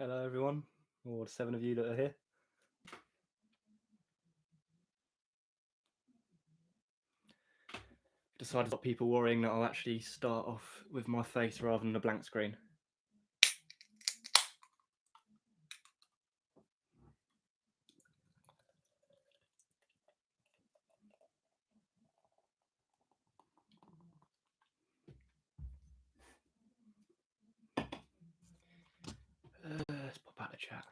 Hello everyone, or the 7 of you that are here. Decided to stop people worrying that I'll actually start off with my face rather than a blank screen. Let's pop out the chat.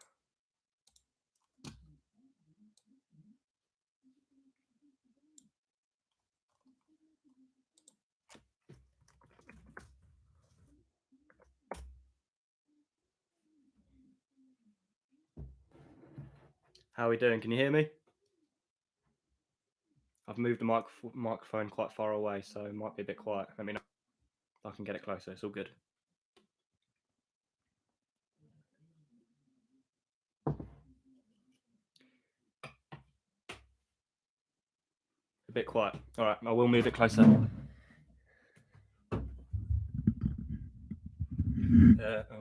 How are we doing? Can you hear me? I've moved the microphone quite far away, so it might be a bit quiet. Let me know if I can get it closer. It's all good. A bit quiet. All right, I will move it closer. Oh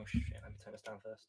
shit, let me turn this down first.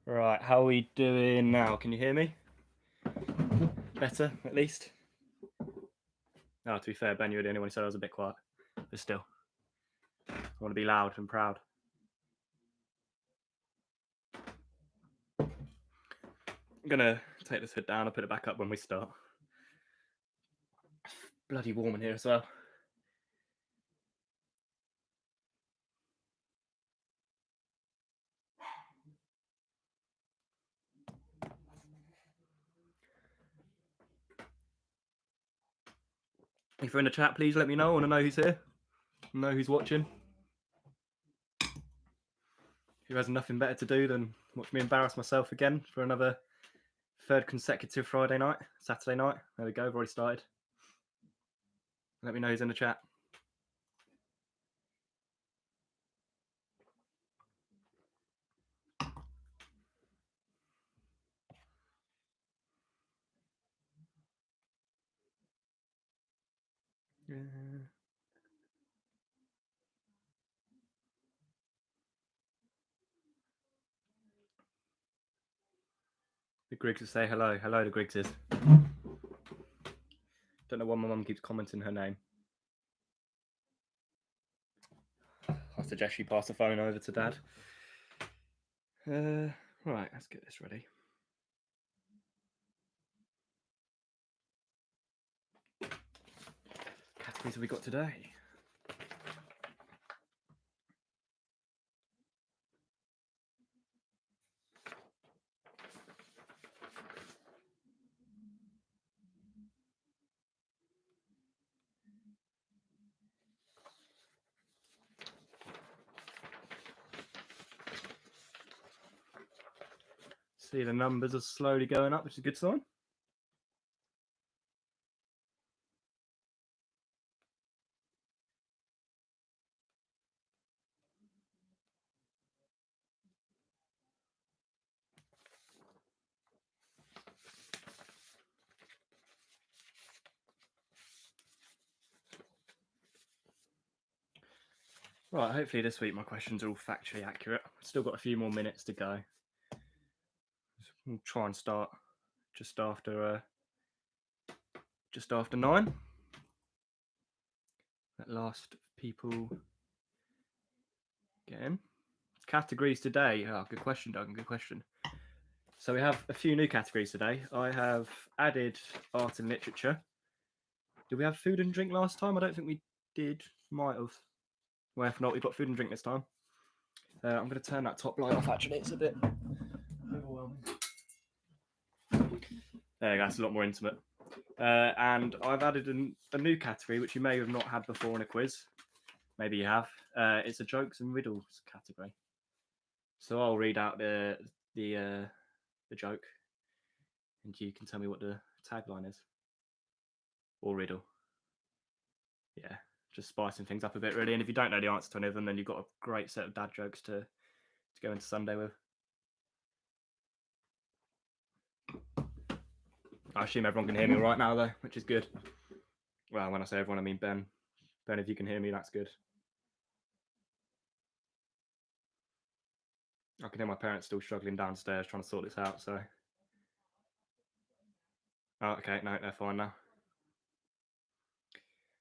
Right, how are we doing now? Can you hear me? Better, at least? Oh, to be fair, Ben, you were the only one who said I was a bit quiet. But still, I want to be loud and proud. I'm gonna take this hood down. I'll put it back up when we start. It's bloody warm in here as well. If you're in the chat, please let me know. I want to know who's here. Know who's watching. Who has nothing better to do than watch me embarrass myself again for another third consecutive Saturday night. There we go. I've already started. Let me know who's in the chat. The Griggs say hello. Hello, the Griggses. Don't know why my mum keeps commenting her name. I suggest you pass the phone over to Dad. Right, let's get this ready. Categories have we got today? See, the numbers are slowly going up, which is a good sign. Right, hopefully this week my questions are all factually accurate. Still got a few more minutes to go. We'll try and start just after 9. At last, people get in. Categories today. Oh, good question, Duncan. Good question. So we have a few new categories today. I have added art and literature. Did we have food and drink last time? I don't think we did. Might have. Well, if not, we've got food and drink this time. I'm going to turn that top light off, actually. It's a bit overwhelming. There you go. It's a lot more intimate. And I've added a new category which you may have not had before in a quiz. Maybe you have. It's a jokes and riddles category. So I'll read out the joke, and you can tell me what the tagline is, or riddle. Yeah, just spicing things up a bit, really. And if you don't know the answer to any of them, then you've got a great set of dad jokes to go into Sunday with. I assume everyone can hear me right now, though, which is good. Well, when I say everyone, I mean Ben. Ben, if you can hear me, that's good. I can hear my parents still struggling downstairs trying to sort this out, so. Oh, okay, no, they're fine now.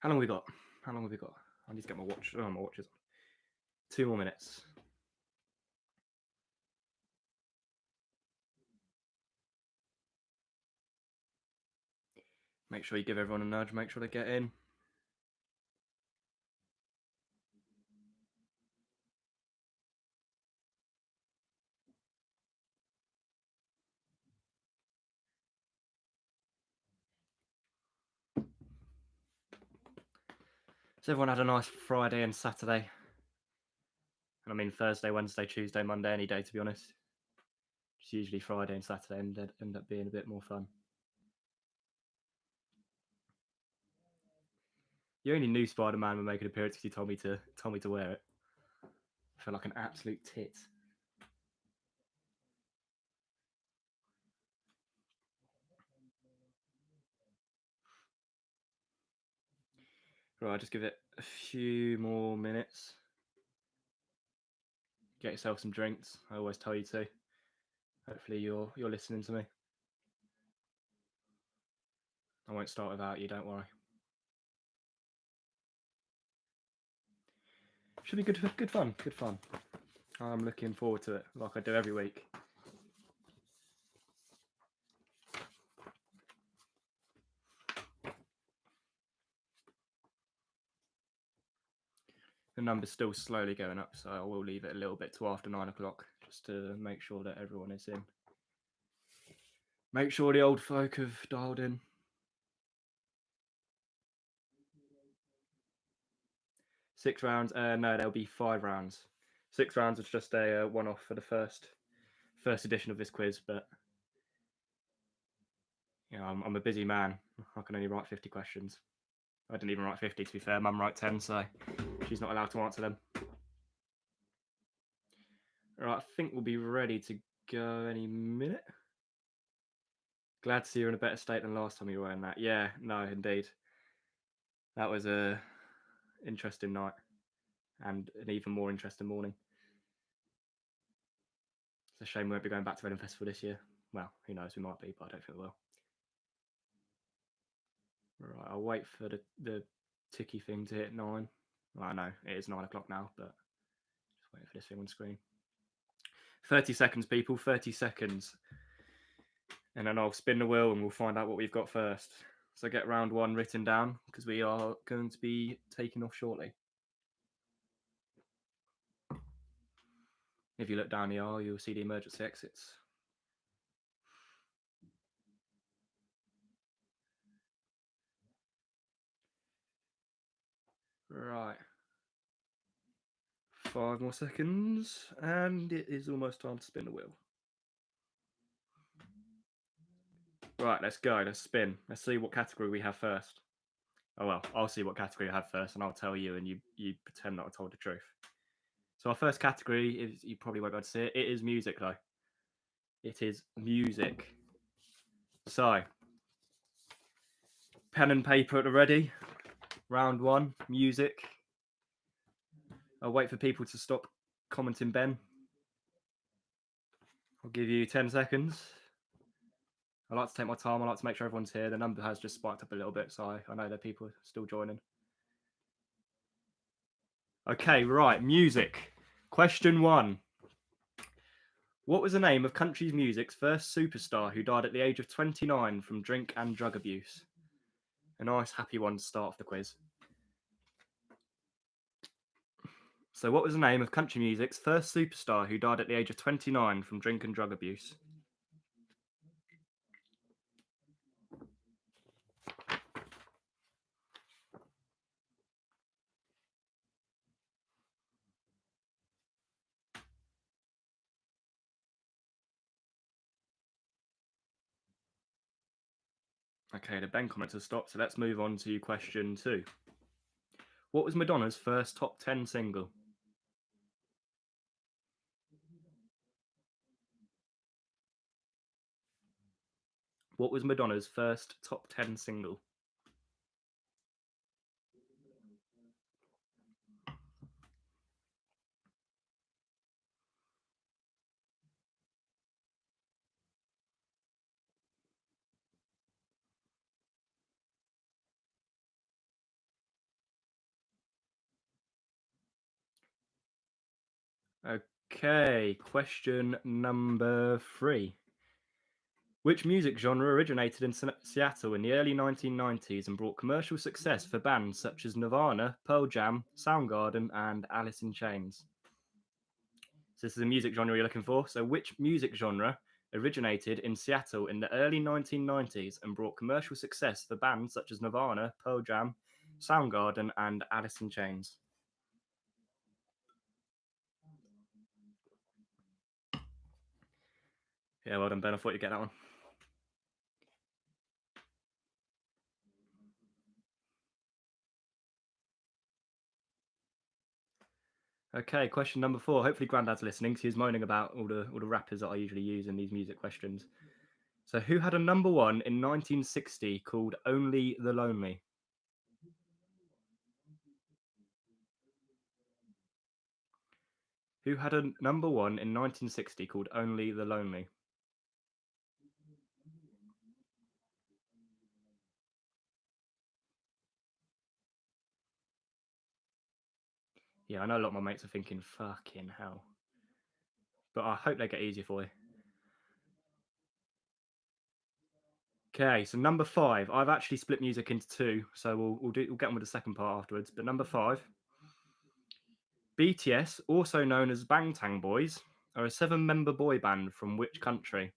How long have we got? I need to get my watch. Oh, my watch is on. 2 more minutes. Make sure you give everyone a nudge, make sure they get in. So everyone had a nice Friday and Saturday. And I mean Thursday, Wednesday, Tuesday, Monday, any day, to be honest. Just usually Friday and Saturday end up being a bit more fun. You only knew Spider-Man would make an appearance because you told me to wear it. I feel like an absolute tit. Right, just give it a few more minutes. Get yourself some drinks. I always tell you to. Hopefully you're listening to me. I won't start without you, don't worry. Should be good fun. I'm looking forward to it, like I do every week. The number's still slowly going up, so I will leave it a little bit till after 9 o'clock, just to make sure that everyone is in. Make sure the old folk have dialed in. Six rounds? No, there'll be 5 rounds. 6 rounds was just a one-off for the first edition of this quiz, but you know, I'm a busy man. I can only write 50 questions. I didn't even write 50, to be fair. Mum wrote 10, so she's not allowed to answer them. All right, I think we'll be ready to go any minute. Glad to see you're in a better state than last time you were in that. Yeah, no, indeed. That was a interesting night and an even more interesting morning. It's a shame we won't be going back to Reading Festival this year. Well, who knows? We might be, but I don't think we will. Right, I'll wait for the ticky thing to hit 9. Well, I know it is 9 o'clock now, but just waiting for this thing on screen. 30 seconds, people. 30 seconds. And then I'll spin the wheel and we'll find out what we've got first. So get round 1 written down because we are going to be taking off shortly. If you look down the aisle, you'll see the emergency exits. Right. 5 more seconds, and it is almost time to spin the wheel. Right, let's go. Let's spin. Let's see what category we have first. Oh, well, I'll see what category I have first, and I'll tell you, and you pretend that I told the truth. So our first category is, you probably won't be able to see it. It is music, though. It is music. So, pen and paper at the ready. Round 1, music. I'll wait for people to stop commenting Ben. I'll give you 10 seconds. I like to take my time. I like to make sure everyone's here. The number has just spiked up a little bit, so I know that people are still joining. Okay, right, music. Question 1. What was the name of country music's first superstar who died at the age of 29 from drink and drug abuse? A nice, happy one to start off the quiz. So what was the name of country music's first superstar who died at the age of 29 from drink and drug abuse? Okay, the Ben comments have stopped, so let's move on to question 2. What was Madonna's first top 10 single? What was Madonna's first top 10 single? Okay, question number 3. Which music genre originated in Seattle in the early 1990s and brought commercial success for bands such as Nirvana, Pearl Jam, Soundgarden, and Alice in Chains? So this is a music genre you're looking for. So which music genre originated in Seattle in the early 1990s and brought commercial success for bands such as Nirvana, Pearl Jam, Soundgarden, and Alice in Chains? Yeah, well done, Ben. I thought you'd get that one. Okay, question number 4. Hopefully, Grandad's listening because he's moaning about all the rappers that I usually use in these music questions. So, who had a number 1 in 1960 called "Only the Lonely"? Who had a number 1 in 1960 called "Only the Lonely"? Yeah, I know a lot of my mates are thinking, "Fucking hell," but I hope they get easier for you. Okay, so number 5. I've actually split music into 2, so we'll get on with the second part afterwards. But number 5, BTS, also known as Bangtan Boys, are a 7-member boy band from which country?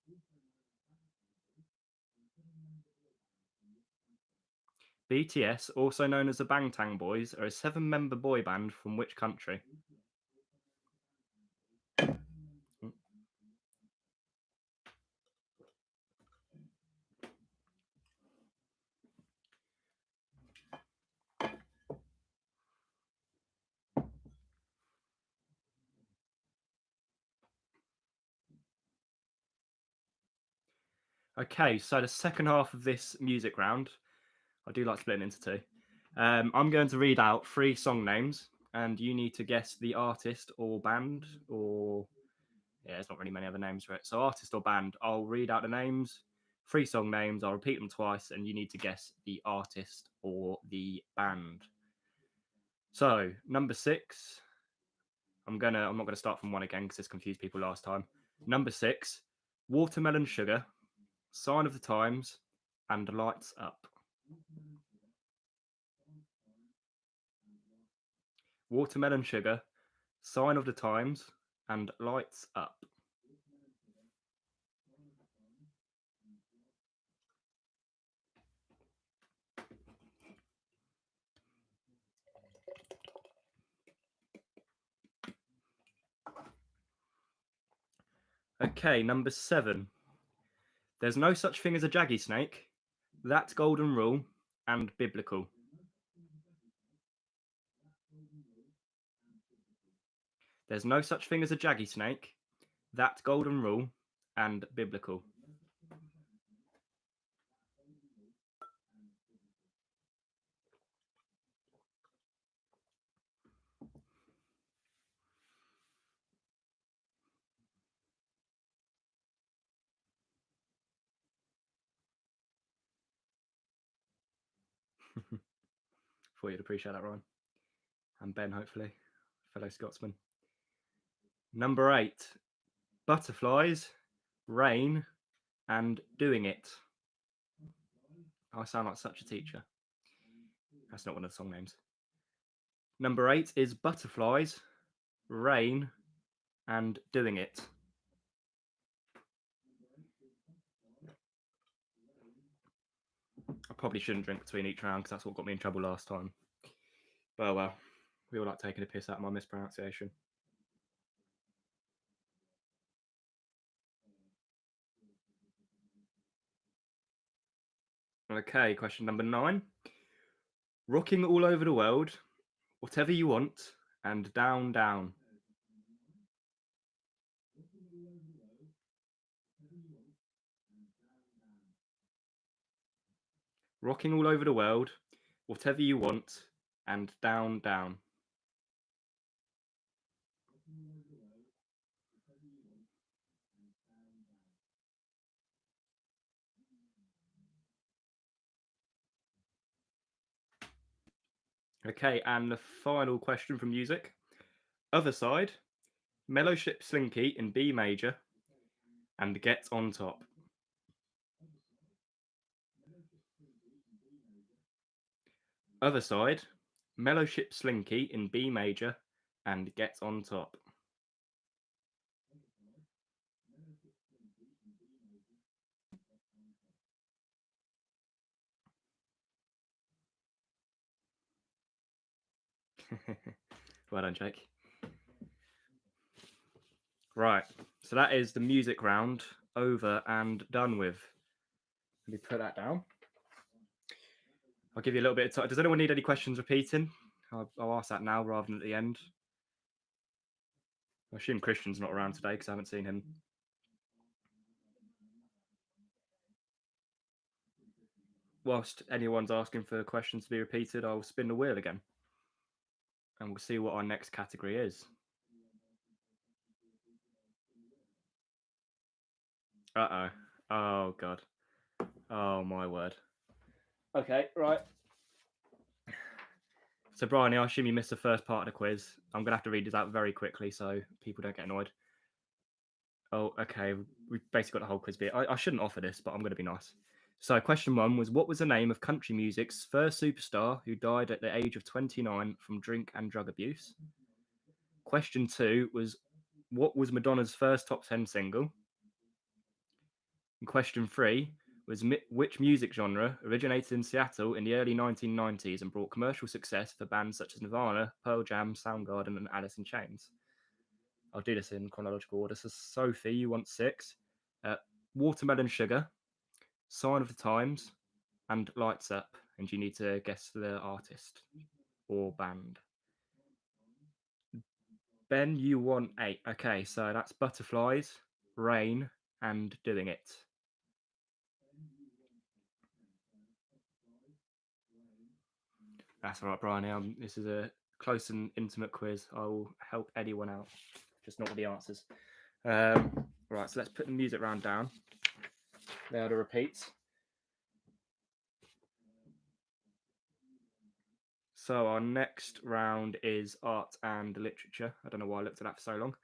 BTS, also known as the Bangtan Boys, are a 7-member boy band from which country? Okay, so the second half of this music round, I do like splitting into 2. I'm going to read out 3 song names, and you need to guess the artist or band, or yeah, there's not really many other names for it. So artist or band, I'll read out the names, 3 song names, I'll repeat them twice, and you need to guess the artist or the band. So number 6, I'm not gonna start from 1 again because this confused people last time. Number 6, Watermelon Sugar, Sign of the Times, and Lights Up. Watermelon Sugar, Sign of the Times, and Lights Up. Okay, number 7. There's no such thing as a jaggy snake. That's golden rule and biblical. There's no such thing as a jaggy snake. That's golden rule and biblical. Thought you'd appreciate that, Ryan. And Ben, hopefully, fellow Scotsman. Number 8. Butterflies, rain, and doing it. I sound like such a teacher. That's not one of the song names. Number 8 is Butterflies, Rain, and Doing It. I probably shouldn't drink between each round because that's what got me in trouble last time. But well, we all like taking a piss out of my mispronunciation. Okay, question number 9. Rocking all over the world, whatever you want, and down, down. Rocking all over the world, whatever you want, and down, down. Okay, and the final question from music. Other side, mellow ship slinky in B major, and get on top. Other side, mellow ship slinky in B major, and get on top. Well done, Jake. Right, so that is the music round over and done with. Let me put that down. I'll give you a little bit of time. Does anyone need any questions repeating? I'll ask that now rather than at the end. I assume Christian's not around today because I haven't seen him. Whilst anyone's asking for questions to be repeated, I'll spin the wheel again. And we'll see what our next category is. Uh-oh. Oh, God. Oh, my word. Okay, right. So, Brian, I assume you missed the first part of the quiz. I'm going to have to read this out very quickly so people don't get annoyed. Oh, okay. We've basically got the whole quiz bit. I shouldn't offer this, but I'm going to be nice. So, question 1 was, what was the name of country music's first superstar who died at the age of 29 from drink and drug abuse? Question 2 was, what was Madonna's first top 10 single? And question 3 was, which music genre originated in Seattle in the early 1990s and brought commercial success for bands such as Nirvana, Pearl Jam, Soundgarden, and Alice in Chains? I'll do this in chronological order. So, Sophie, you want 6. Watermelon Sugar, Sign of the Times, and Lights Up. And you need to guess the artist or band. Ben, you want 8. Okay, so that's Butterflies, Rain, and Doing It. That's all right, Brian. This is a close and intimate quiz. I will help anyone out, just not with the answers. Right, so let's put the music round down. There are the repeats. So our next round is art and literature. I don't know why I looked at that for so long.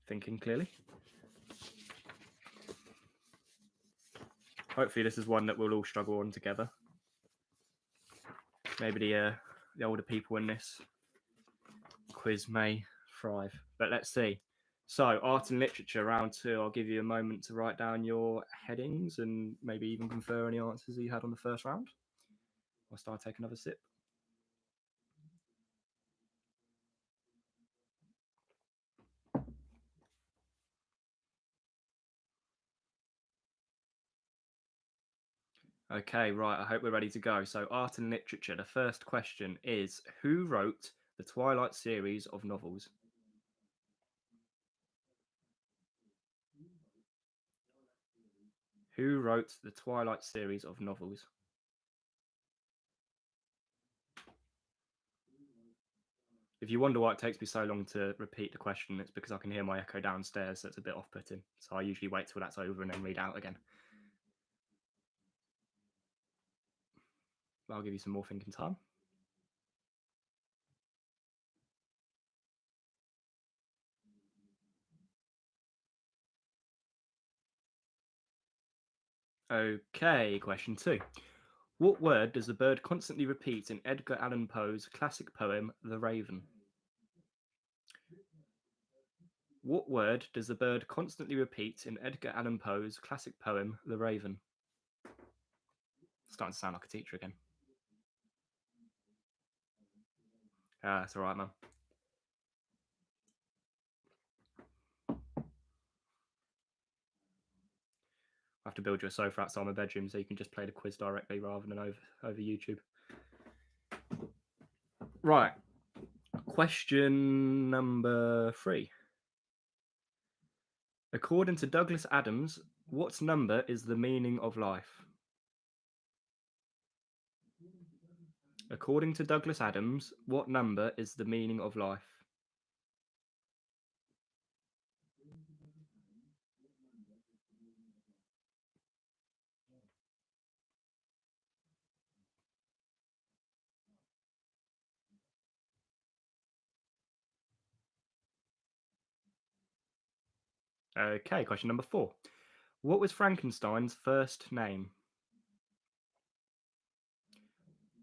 Thinking clearly. Hopefully this is one that we'll all struggle on together. Maybe the older people in this quiz may thrive, but let's see. So, art and literature, round 2. I'll give you a moment to write down your headings and maybe even confer any answers that you had on the first round. Whilst I take another sip. Okay, right. I hope we're ready to go. So, art and literature. The first question is, who wrote the Twilight series of novels? Who wrote the Twilight series of novels? If you wonder why it takes me so long to repeat the question, it's because I can hear my echo downstairs, so it's a bit off-putting. So I usually wait till that's over and then read out again. I'll give you some more thinking time. Okay, question 2. What word does the bird constantly repeat in Edgar Allan Poe's classic poem, The Raven? What word does the bird constantly repeat in Edgar Allan Poe's classic poem, The Raven? Starting to sound like a teacher again. That's all right, man. I have to build you a sofa outside my bedroom so you can just play the quiz directly rather than over YouTube. Right. Question number 3. According to Douglas Adams, what number is the meaning of life? According to Douglas Adams, what number is the meaning of life? Okay, question number 4. What was Frankenstein's first name?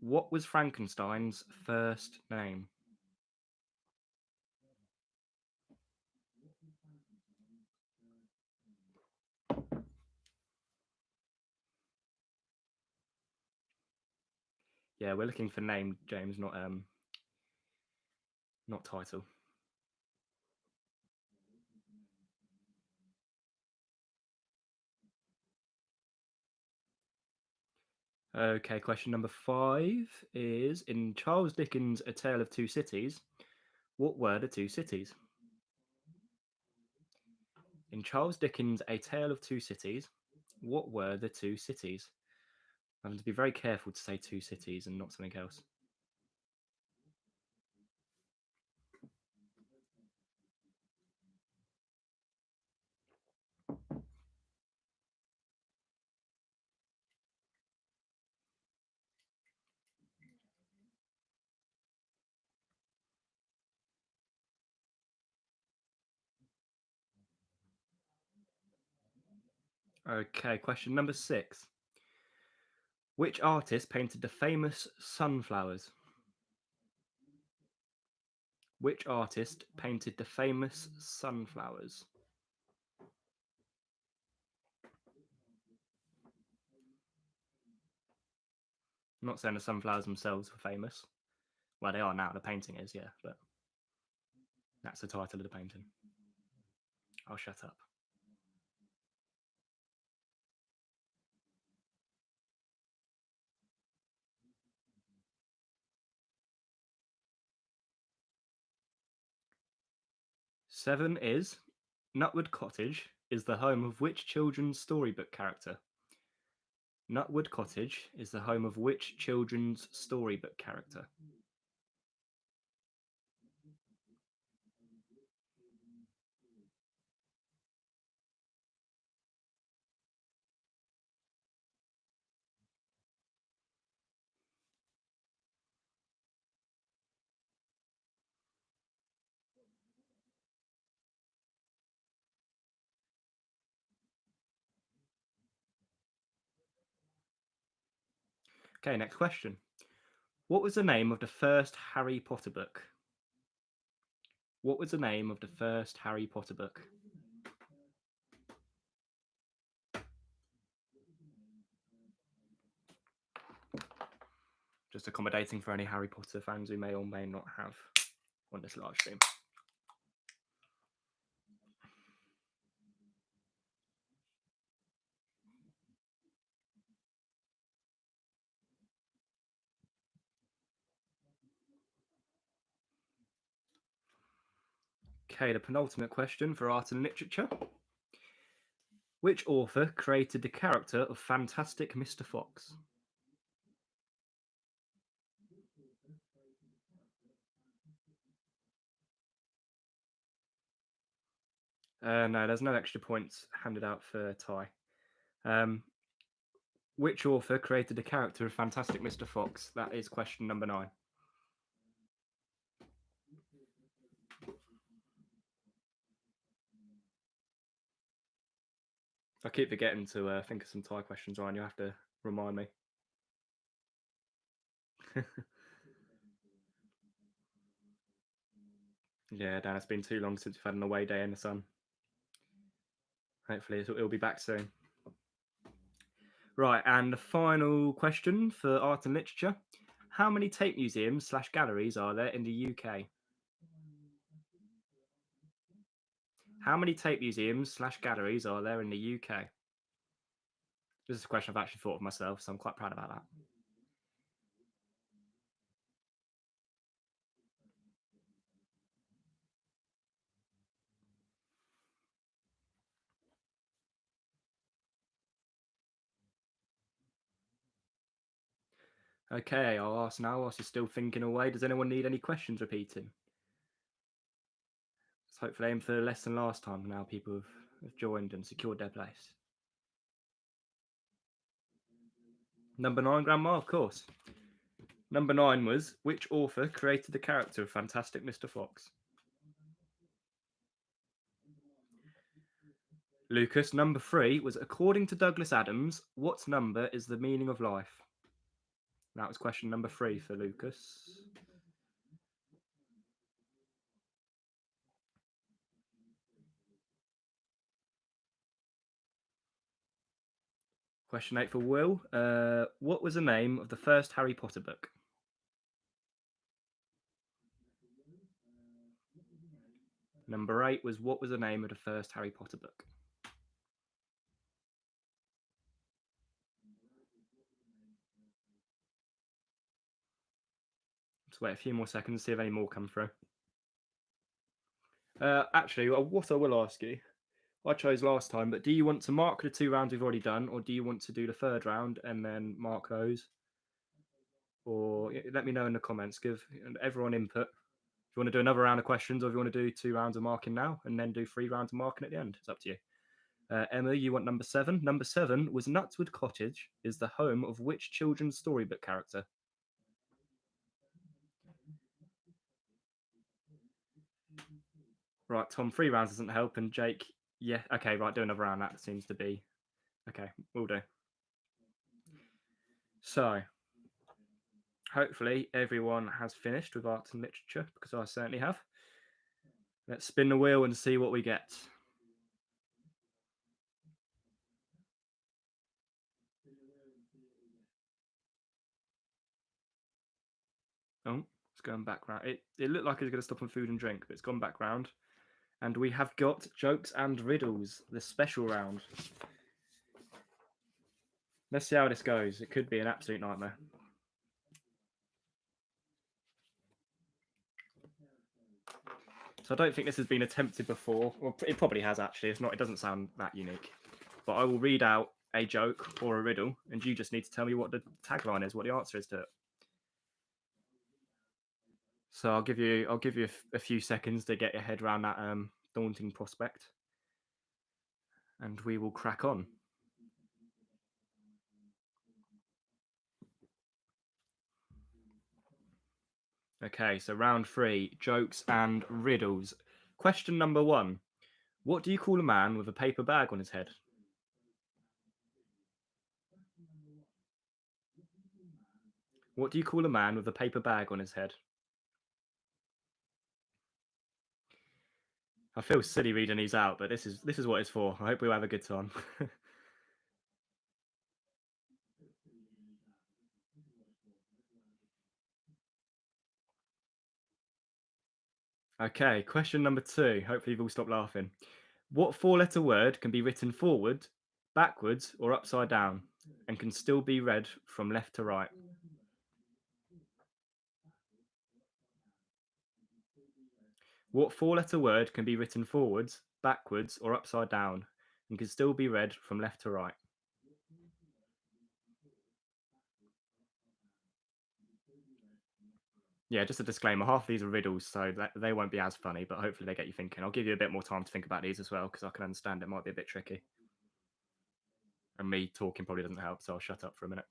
What was Frankenstein's first name? Yeah, we're looking for name, James, not title. Okay, question number 5 is, in Charles Dickens' A Tale of Two Cities, what were the two cities? In Charles Dickens' A Tale of Two Cities, what were the two cities? I'm having to be very careful to say two cities and not something else. Okay, question number 6. Which artist painted the famous sunflowers? Which artist painted the famous sunflowers? I'm not saying the sunflowers themselves were famous. Well, they are now. The painting is, yeah, but that's the title of the painting. I'll shut up. Seven is, Nutwood Cottage is the home of which children's storybook character? Nutwood Cottage is the home of which children's storybook character? Okay, next question. What was the name of the first Harry Potter book? What was the name of the first Harry Potter book? Just accommodating for any Harry Potter fans who may or may not have on this live stream. Okay, the penultimate question for art and literature. Which author created the character of Fantastic Mr. Fox? No, there's no extra points handed out for tie. Which author created the character of Fantastic Mr. Fox? That is question number 9. I keep forgetting to think of some tie questions, Ryan. You have to remind me. Yeah, Dan, it's been too long since we've had an away day in the sun. Hopefully it'll be back soon. Right, and the final question for art and literature. How many tape museums / galleries are there in the UK? How many tape museums / galleries are there in the UK? This is a question I've actually thought of myself, so I'm quite proud about that. Okay, I'll ask now whilst you're still thinking away. Does anyone need any questions repeating? Let's hopefully aim for less than last time. Now people have joined and secured their place. Number 9, Grandma, of course. Number 9 was, which author created the character of Fantastic Mr. Fox? Lucas. Number 3 was, according to Douglas Adams, what number is the meaning of life? That was question number 3 for Lucas. Question 8 for Will. What was the name of the first Harry Potter book? Number 8 was, what was the name of the first Harry Potter book? Let's wait a few more seconds, see if any more come through. Actually, what I will ask you, I chose last time, but do you want to mark the 2 rounds we've already done, or do you want to do the 3rd round and then mark those? Or let me know in the comments. Give everyone input. If you want to do another round of questions, or if you want to do 2 rounds of marking now and then do 3 rounds of marking at the end, it's up to you. Emma, you want number 7. Number 7 was, Nutswood Cottage is the home of which children's storybook character? Right, Tom, 3 rounds doesn't help, and Jake, yeah, okay, right, do another round. That seems to be okay. We'll do. So, hopefully everyone has finished with arts and literature, because I certainly have. Let's spin the wheel and see what we get. Oh, it's going back round. It looked like it was going to stop on food and drink, but it's gone back round. And we have got jokes and riddles, the special round. Let's see how this goes. It could be an absolute nightmare. So I don't think this has been attempted before. Well, it probably has actually. It's not. It doesn't sound that unique. But I will read out a joke or a riddle, and you just need to tell me what the tagline is, what the answer is to it. So I'll give you a few seconds to get your head around that daunting prospect, and we will crack on. Okay, so round 3, jokes and riddles. Question number 1. What do you call a man with a paper bag on his head? What do you call a man with a paper bag on his head? I feel silly reading these out, but this is what it's for. I hope we have a good time. Okay, question number 2. Hopefully you've all stopped laughing. What 4-letter word can be written forward, backwards, or upside down, and can still be read from left to right? What 4-letter word can be written forwards, backwards, or upside down, and can still be read from left to right? Yeah, just a disclaimer. Half of these are riddles, so they won't be as funny, but hopefully they get you thinking. I'll give you a bit more time to think about these as well, because I can understand it might be a bit tricky. And me talking probably doesn't help, so I'll shut up for a minute.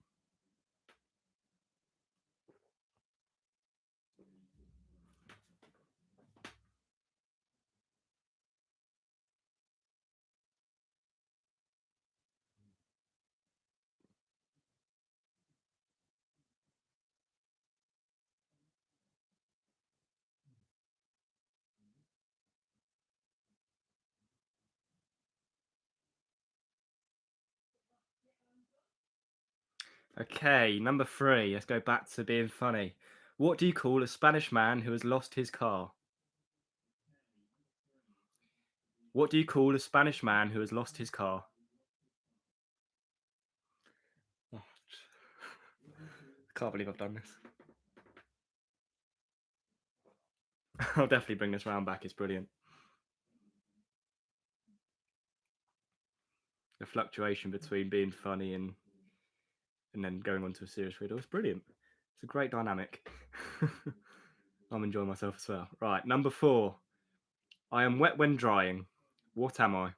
Okay, number 3. Let's go back to being funny. What do you call a Spanish man who has lost his car? What do you call a Spanish man who has lost his car? Can't believe I've done this. I'll definitely bring this round back. It's brilliant. The fluctuation between being funny and then going on to a serious riddle is brilliant. It's a great dynamic. I'm enjoying myself as well. Right, number 4. I am wet when drying. What am I?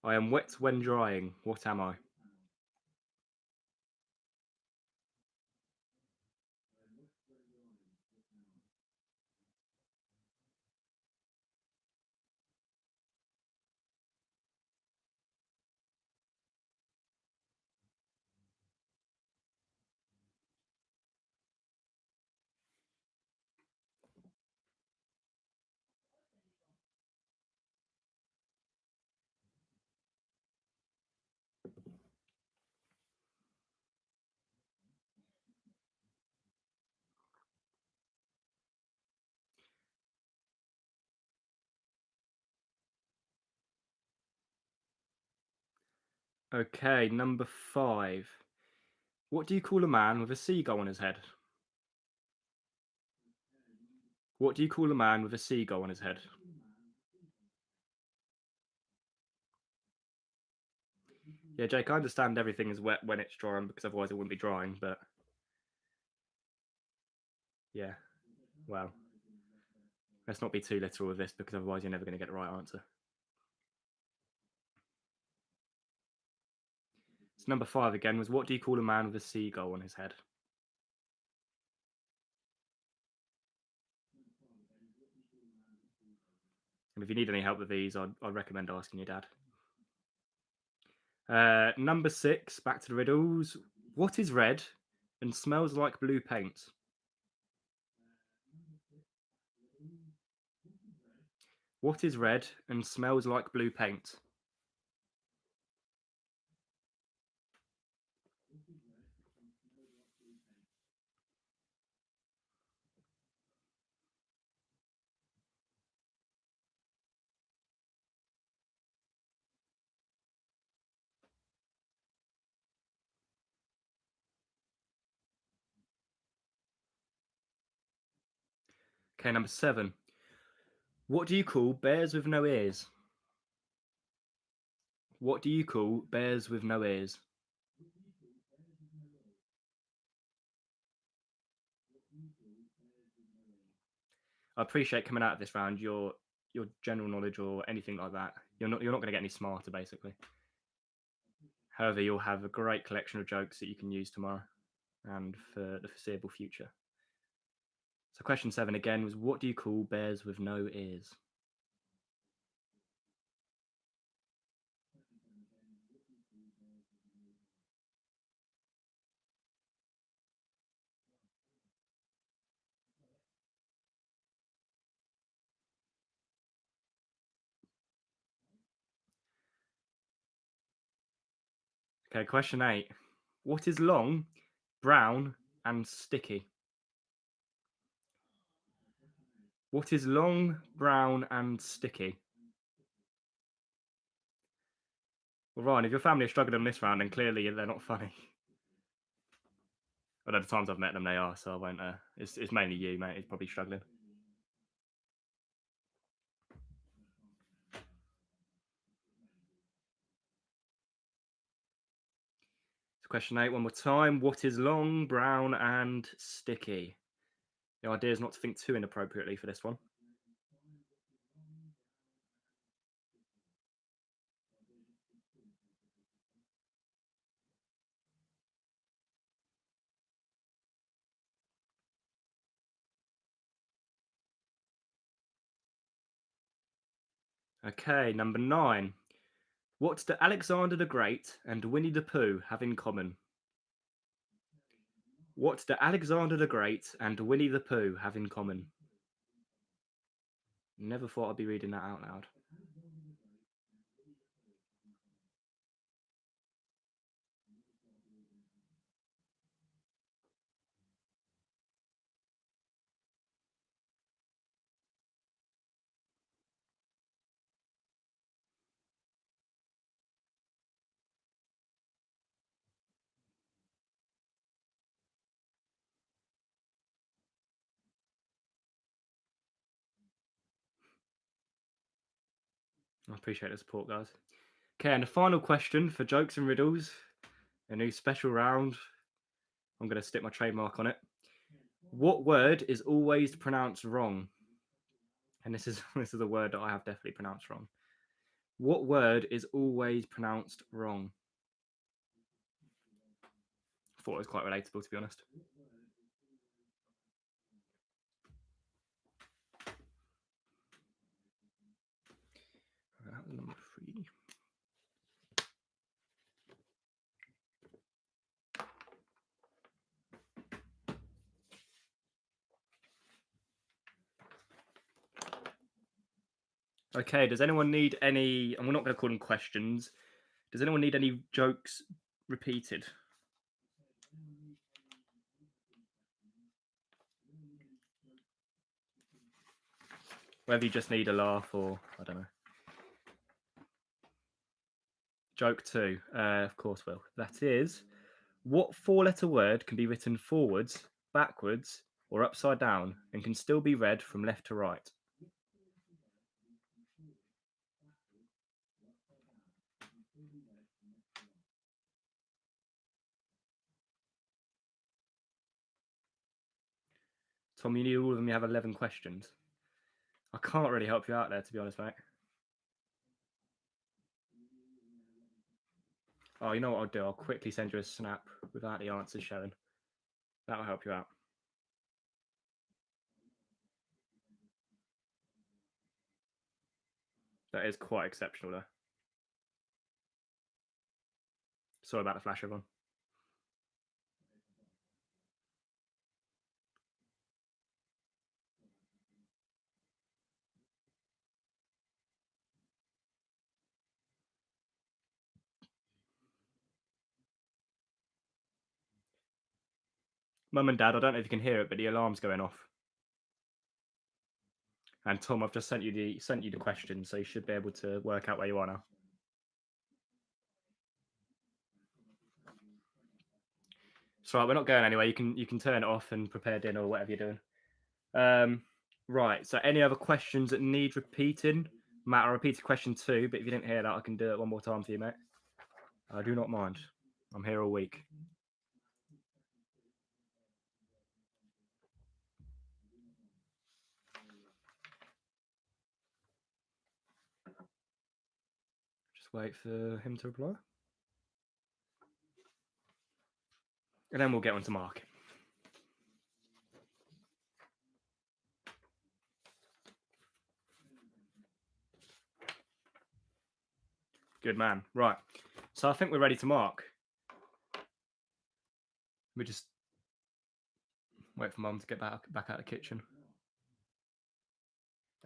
I am wet when drying. What am I? Okay, number 5. What do you call a man with a seagull on his head? What do you call a man with a seagull on his head? Yeah, Jake, I understand everything is wet when it's drying because otherwise it wouldn't be drying, but yeah, well, let's not be too literal with this because otherwise you're never going to get the right answer. So number 5 again was, what do you call a man with a seagull on his head? And if you need any help with these, I'd recommend asking your dad. Number 6, back to the riddles. What is red and smells like blue paint? What is red and smells like blue paint? Okay, number 7. What do you call bears with no ears? What do you call bears with no ears? I appreciate coming out of this round your general knowledge or anything like that. You're not going to get any smarter, basically. However, you'll have a great collection of jokes that you can use tomorrow and for the foreseeable future. So question 7 again was, what do you call bears with no ears? Okay, question 8. What is long, brown, and sticky? What is long, brown, and sticky? Well, Ryan, if your family are struggling on this round, then clearly they're not funny. Although the times I've met them, they are, so I won't. It's mainly you, mate. He's probably struggling. So question 8, one more time. What is long, brown, and sticky? The idea is not to think too inappropriately for this one. Okay, number 9. What do Alexander the Great and Winnie the Pooh have in common? What do Alexander the Great and Winnie the Pooh have in common? Never thought I'd be reading that out loud. I appreciate the support, guys. Okay, and the final question for jokes and riddles, a new special round. I'm going to stick my trademark on it. What word is always pronounced wrong? And this is a word that I have definitely pronounced wrong. What word is always pronounced wrong? I thought it was quite relatable, to be honest. That was number 3. Okay, does anyone need any, and we're not going to call them questions, does anyone need any jokes repeated? Whether you just need a laugh or, I don't know. Joke 2, of course, Will. That is, what 4-letter word can be written forwards, backwards, or upside down and can still be read from left to right? Tom, you need all of them. You have 11 questions. I can't really help you out there, to be honest, mate. Oh, you know what I'll do? I'll quickly send you a snap without the answers showing. That'll help you out. That is quite exceptional, though. Sorry about the flash, everyone. Mum and Dad, I don't know if you can hear it, but the alarm's going off. And Tom, I've just sent you the question, so you should be able to work out where you are now. It's right, we're not going anywhere. You can turn it off and prepare dinner or whatever you're doing. Right. So, any other questions that need repeating? Matt, I repeated question 2, but if you didn't hear that, I can do it one more time for you, mate. I do not mind. I'm here all week. Just wait for him to reply. And then we'll get on to Mark. Good man. Right. So I think we're ready to mark. We just wait for Mum to get back out of the kitchen.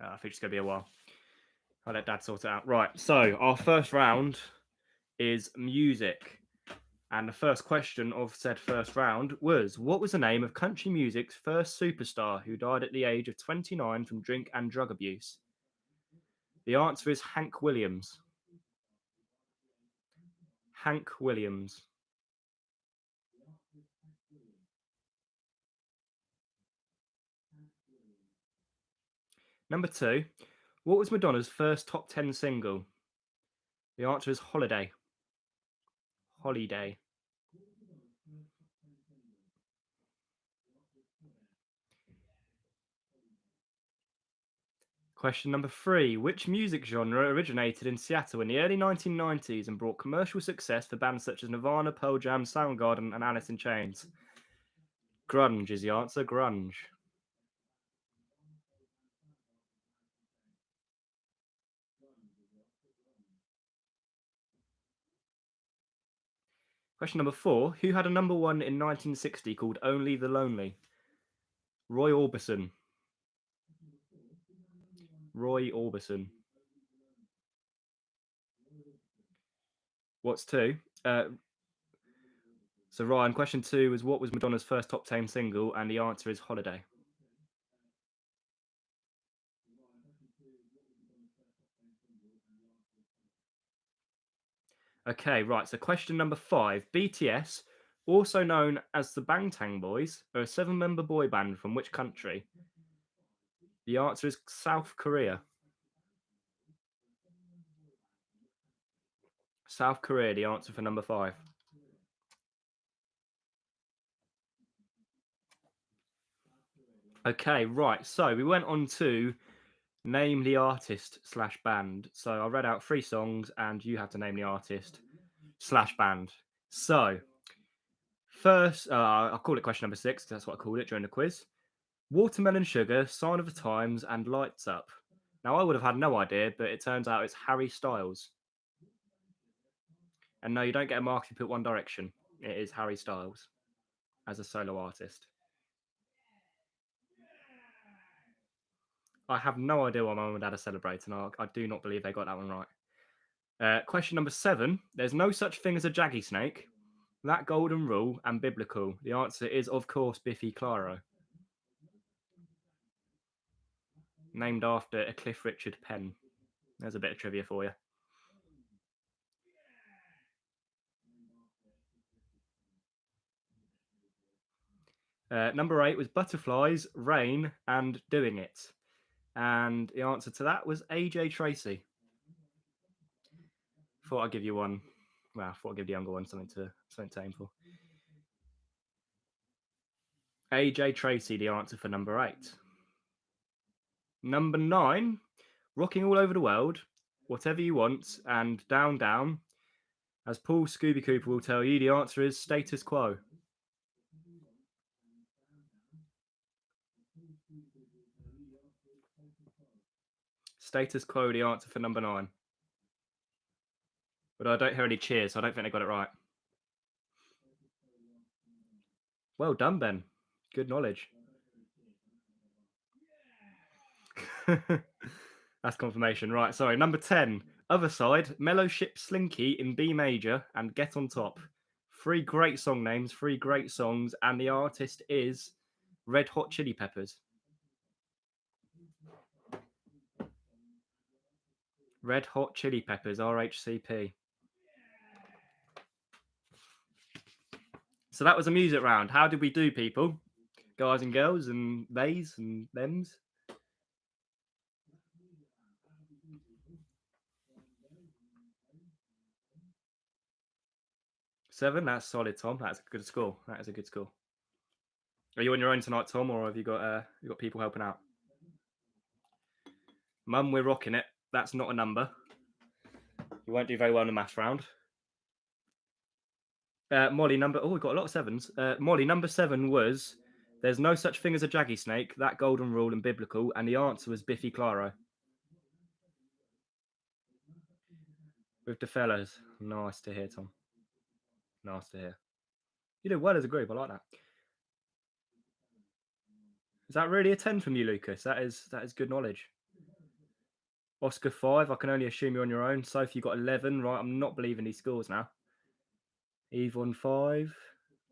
I think it's going to be a while. I'll let Dad sort it out. Right. So our first round is music. And the first question of said first round was, what was the name of country music's first superstar who died at the age of 29 from drink and drug abuse? The answer is Hank Williams. Hank Williams. Number 2, what was Madonna's first top 10 single? The answer is Holiday. Holiday. Question number 3, which music genre originated in Seattle in the early 1990s and brought commercial success for bands such as Nirvana, Pearl Jam, Soundgarden, and Alice in Chains? Grunge is the answer. Grunge. Question number 4, who had a number 1 in 1960 called Only the Lonely? Roy Orbison. Roy Orbison. What's 2? So Ryan, question 2 is, what was Madonna's first top 10 single? And the answer is Holiday. Okay, right. So question number 5, BTS, also known as the Bangtan Boys, are a 7-member boy band from which country? The answer is South Korea. South Korea, the answer for number 5. Okay, right. So we went on to name the artist / band. So I read out 3 songs and you have to name the artist / band. So first, I'll call it question number 6. That's what I called it during the quiz. Watermelon Sugar, Sign of the Times, and Lights Up. Now I would have had no idea, but it turns out it's Harry Styles. And no, you don't get a mark if you put One Direction. It is Harry Styles as a solo artist. I have no idea why my mum and dad are celebrating. I do not believe they got that one right. Question number 7. There's no such thing as a jaggy snake. That golden rule and biblical. The answer is, of course, Biffy Clyro. Named after a Cliff Richard Penn. There's a bit of trivia for you. Number 8 was Butterflies, Rain, and Doing It. And the answer to that was AJ Tracy. Thought I'd give you one. Well, I thought I'd give the younger one something to aim for. AJ Tracy, the answer for number 8. Number 9, Rocking All Over the World, Whatever You Want, and Down Down. As Paul Scooby Cooper will tell you, the answer is Status Quo. Status Quo, the answer for number 9. But I don't hear any cheers, so I don't think they got it right. Well done, Ben. Good knowledge. That's confirmation. Right, sorry. Number 10. Other Side, Mellow Ship Slinky in B major, and Get on Top. 3 great song names, 3 great songs, and the artist is Red Hot Chili Peppers. Red Hot Chili Peppers, RHCP. So that was a music round. How did we do, people? Guys and girls and theys and thems? Seven. That's solid, Tom. That's a good score. That is a good score. Are you on your own tonight, Tom, or have you got people helping out? Mum, we're rocking it. That's not a number. You won't do very well in the maths round. Molly, number... Oh, we've got a lot of 7s. Molly, number 7 was... There's no such thing as a jaggy snake, that golden rule and biblical, and the answer was Biffy Clyro. With the fellas. Nice to hear, Tom. Nice to hear. You did well as a group. I like that. Is that really a 10 from you, Lucas? That is good knowledge. Oscar 5. I can only assume you're on your own. Sophie, you got 11. Right, I'm not believing these scores now. Yvonne 5.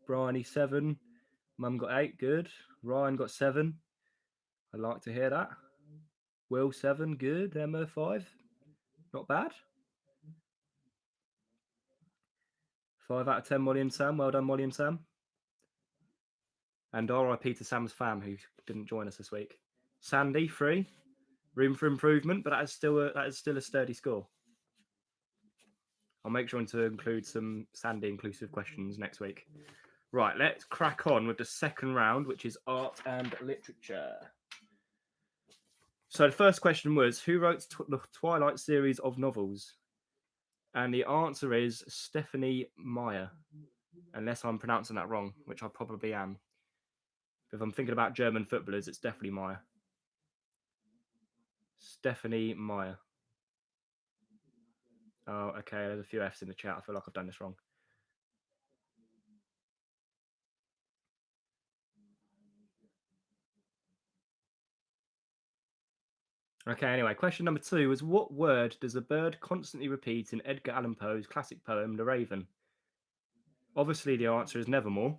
Bryony 7. Mum got 8. Good. Ryan got 7. I'd like to hear that. Will 7. Good. Emma 5. Not bad. 5 out of 10, Molly and Sam. Well done, Molly and Sam. And RIP to Sam's fam, who didn't join us this week. Sandy 3. Room for improvement, but that is still a sturdy score. I'll make sure to include some Sandy inclusive questions next week. Right, let's crack on with the second round, which is art and literature. So the first question was, who wrote the Twilight series of novels? And the answer is Stephanie Meyer, unless I'm pronouncing that wrong, which I probably am. If I'm thinking about German footballers, it's definitely Meyer. Stephanie Meyer. Oh, okay. There's a few F's in the chat. I feel like I've done this wrong. Okay, anyway, question number 2 was, what word does a bird constantly repeat in Edgar Allan Poe's classic poem, The Raven? Obviously, the answer is nevermore.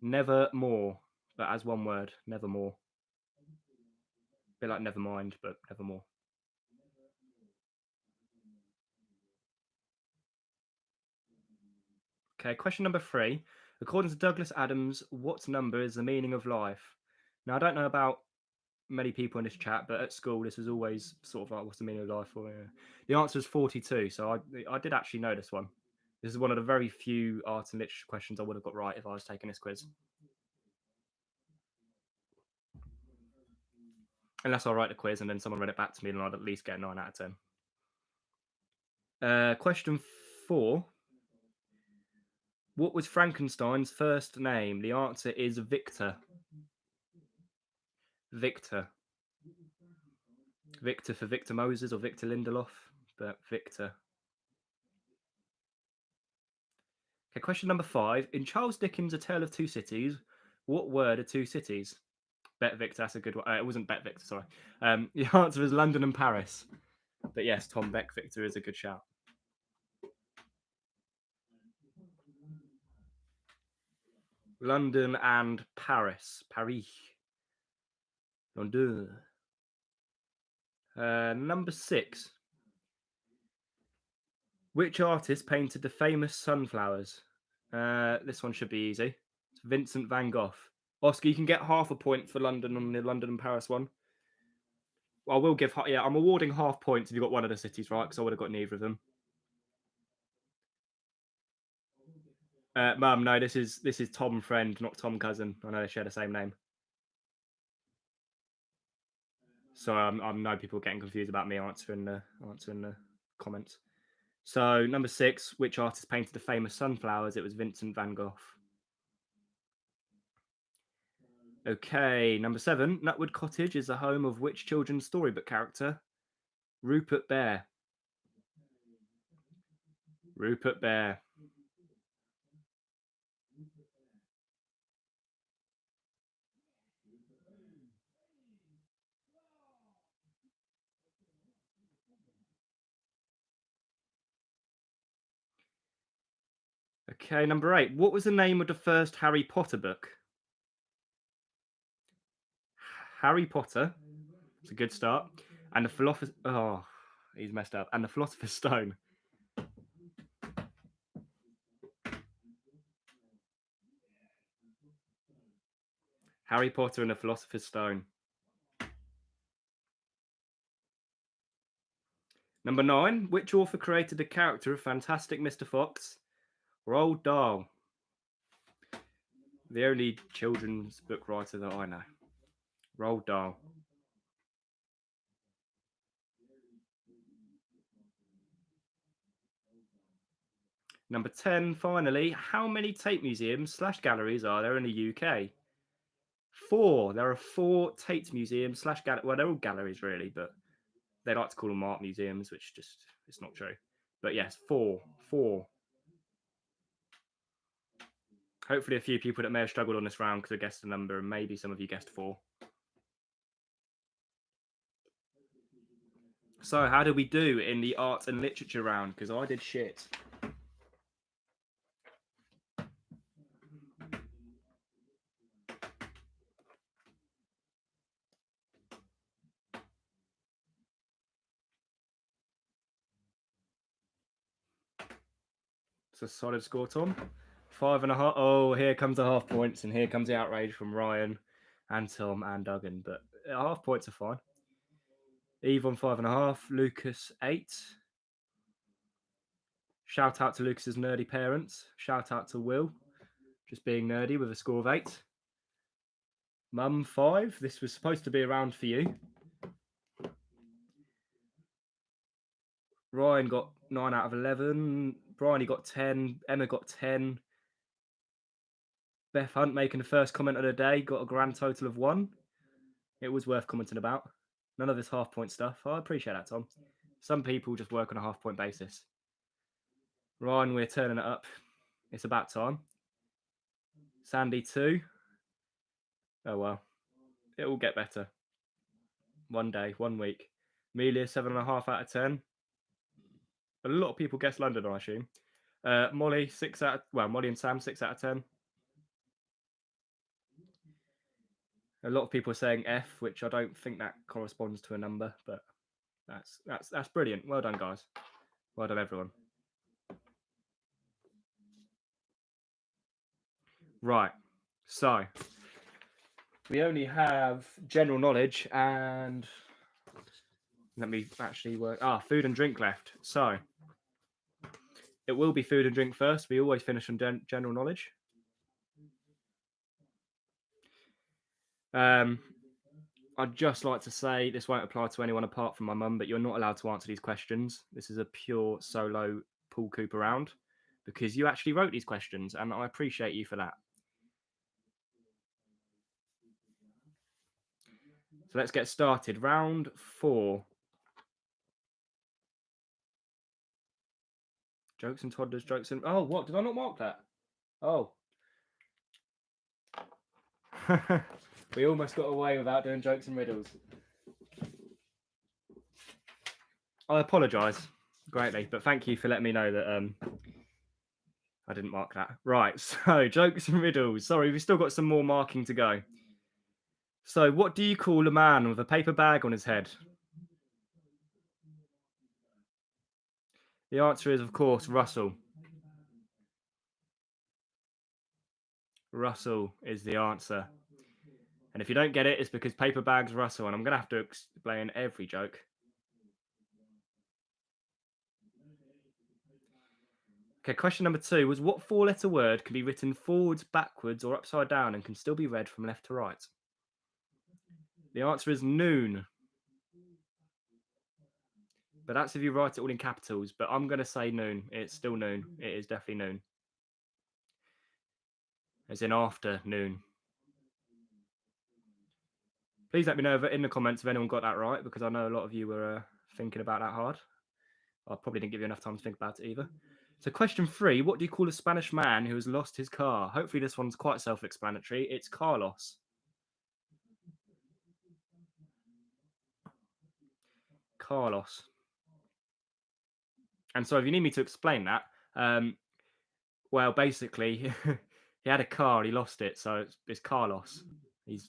Nevermore, but as one word, nevermore. A bit like never mind, but nevermore. Okay, question number 3. According to Douglas Adams, what number is the meaning of life? Now, I don't know about many people in this chat, but at school, this was always sort of like, what's the meaning of life? Or the answer is 42. So I did actually know this one. This is one of the very few art and literature questions I would have got right if I was taking this quiz. Unless I write the quiz and then someone read it back to me, and I'd at least get a 9 out of 10. Question 4. What was Frankenstein's first name? The answer is Victor. Victor. Victor for Victor Moses or Victor Lindelof, but Victor. Okay, question number 5. In Charles Dickens' A Tale of Two Cities, what were the two cities? Bet Victor, that's a good one. It wasn't Bet Victor, sorry. The answer is London and Paris. But yes, Tom, Bet Victor is a good shout. London and Paris. Paris. London. Number 6. Which artist painted the famous sunflowers? This one should be easy. It's Vincent van Gogh. Oscar, you can get half a point for London on the London and Paris one. Well, I will give. Yeah, I'm awarding half points if you got one of the cities right, because I would have got neither of them. Mum, no, this is Tom Friend, not Tom Cousin. I know they share the same name. So I know people getting confused about me answering the comments. So number 6, which artist painted the famous sunflowers? It was Vincent van Gogh. Okay, number 7, Nutwood Cottage is the home of which children's storybook character? Rupert Bear. Rupert Bear. Okay, number 8. What was the name of the first Harry Potter book? Harry Potter. It's a good start. And the Philosopher's... Oh, he's messed up. And the Philosopher's Stone. Harry Potter and the Philosopher's Stone. Number 9. Which author created the character of Fantastic Mr. Fox? Roald Dahl. The only children's book writer that I know. Roald Dahl. Number 10, finally, how many Tate museums / galleries are there in the UK? 4. There are 4 Tate museums / galleries. Well, they're all galleries, really, but they like to call them art museums, which just it's not true. But yes, 4. Hopefully, a few people that may have struggled on this round could have guessed the number, and maybe some of you guessed 4. So, how did we do in the art and literature round? Because I did shit. It's a solid score, Tom. 5.5. Oh, here comes the half points, and here comes the outrage from Ryan and Tom and Duggan. But half points are fine. Eve on 5.5. Lucas 8. Shout out to Lucas's nerdy parents. Shout out to Will, just being nerdy with a score of 8. Mum 5. This was supposed to be a round for you. Ryan got 9 out of 11. Bryony got 10. Emma got 10. Beth Hunt making the first comment of the day got a grand total of 1. It was worth commenting about. None of this half point stuff. I appreciate that, Tom. Some people just work on a half point basis. Ryan, we're turning it up. It's about time. Sandy 2. Oh well. It will get better. One day, 1 week. Amelia 7.5 out of 10. A lot of people guess London, I assume. Molly 6 out. Molly and Sam 6 out of 10. A lot of people are saying F, which I don't think that corresponds to a number, but that's brilliant. Well done, guys. Well done, everyone. Right. So we only have general knowledge and let me actually work. Food and drink left. So it will be food and drink first. We always finish on general knowledge. I'd just like to say this won't apply to anyone apart from my mum, but you're not allowed to answer these questions. This is a pure solo Paul Cooper round because you actually wrote these questions, and I appreciate you for that. So let's get started. Round 4. Jokes and toddlers, jokes and... Oh, what? Did I not mark that? Oh. We almost got away without doing jokes and riddles. I apologise greatly, but thank you for letting me know that I didn't mark that. Right, so jokes and riddles. Sorry, we've still got some more marking to go. So what do you call a man with a paper bag on his head? The answer is, of course, Russell. Russell is the answer. And if you don't get it, it's because paper bag's Russell, and I'm going to have to explain every joke. Okay, question number 2 was what 4-letter word can be written forwards, backwards, or upside down and can still be read from left to right? The answer is noon. But that's if you write it all in capitals, but I'm going to say noon. It's still noon. It is definitely noon. As in afternoon. Please let me know in the comments if anyone got that right, because I know a lot of you were thinking about that hard. I probably didn't give you enough time to think about it either. So question 3, what do you call a Spanish man who has lost his car? Hopefully this one's quite self-explanatory. It's Carlos. Carlos. And so if you need me to explain that, well, basically, he had a car, he lost it, so it's Carlos. He's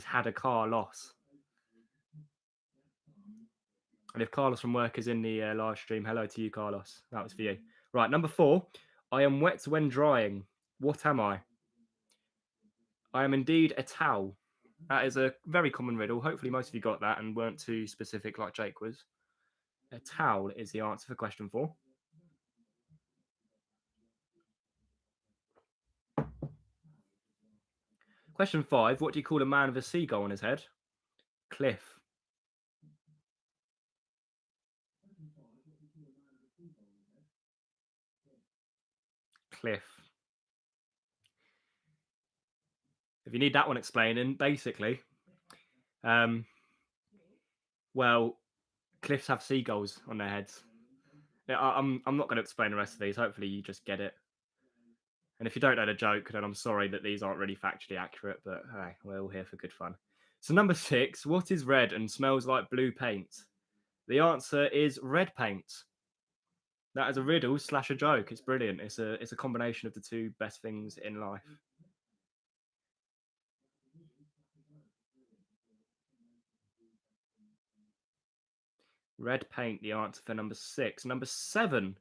had a car loss. And if Carlos from work is in the live stream, hello to you, Carlos. That was for you. Right, number 4. I am wet when drying. What am I? I am indeed a towel. That is a very common riddle. Hopefully most of you got that and weren't too specific like Jake was. A towel is the answer for question 4. Question 5. What do you call a man with a seagull on his head? Cliff. Cliff. If you need that one explaining, basically, well, cliffs have seagulls on their heads. I'm not going to explain the rest of these. Hopefully you just get it. And if you don't know the joke, then I'm sorry that these aren't really factually accurate, but hey, we're all here for good fun. So number 6, what is red and smells like blue paint? The answer is red paint. That is a riddle / a joke. It's brilliant. It's a combination of the two best things in life. Red paint, the answer for number 6. Number 7,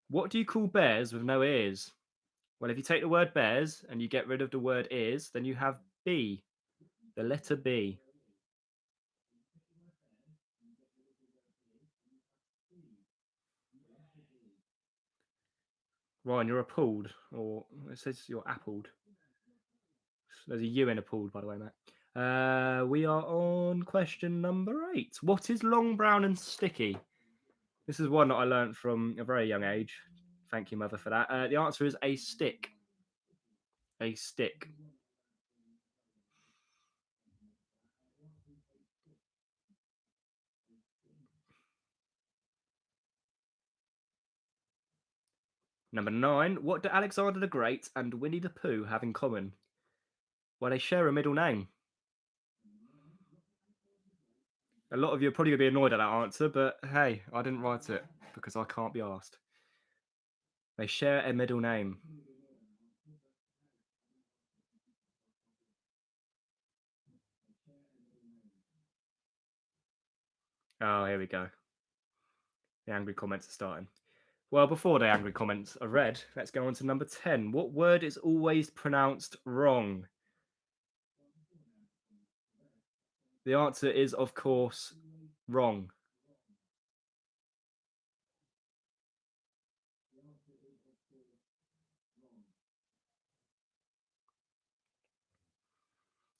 what do you call bears with no ears? Well, if you take the word bears and you get rid of the word ears, then you have B, the letter B. Ryan, you're appalled, or it says you're appled. There's a U in appalled, by the way, mate. We are on question number 8. What is long, brown, and sticky? This is one that I learned from a very young age. Thank you, mother, for that. The answer is a stick. A stick. Number 9. What do Alexander the Great and Winnie the Pooh have in common? Well, they share a middle name. A lot of you are probably going to be annoyed at that answer, but hey, I didn't write it because I can't be asked. They share a middle name. Oh, here we go. The angry comments are starting. Well, before the angry comments are read, let's go on to number 10. What word is always pronounced wrong? The answer is, of course, wrong.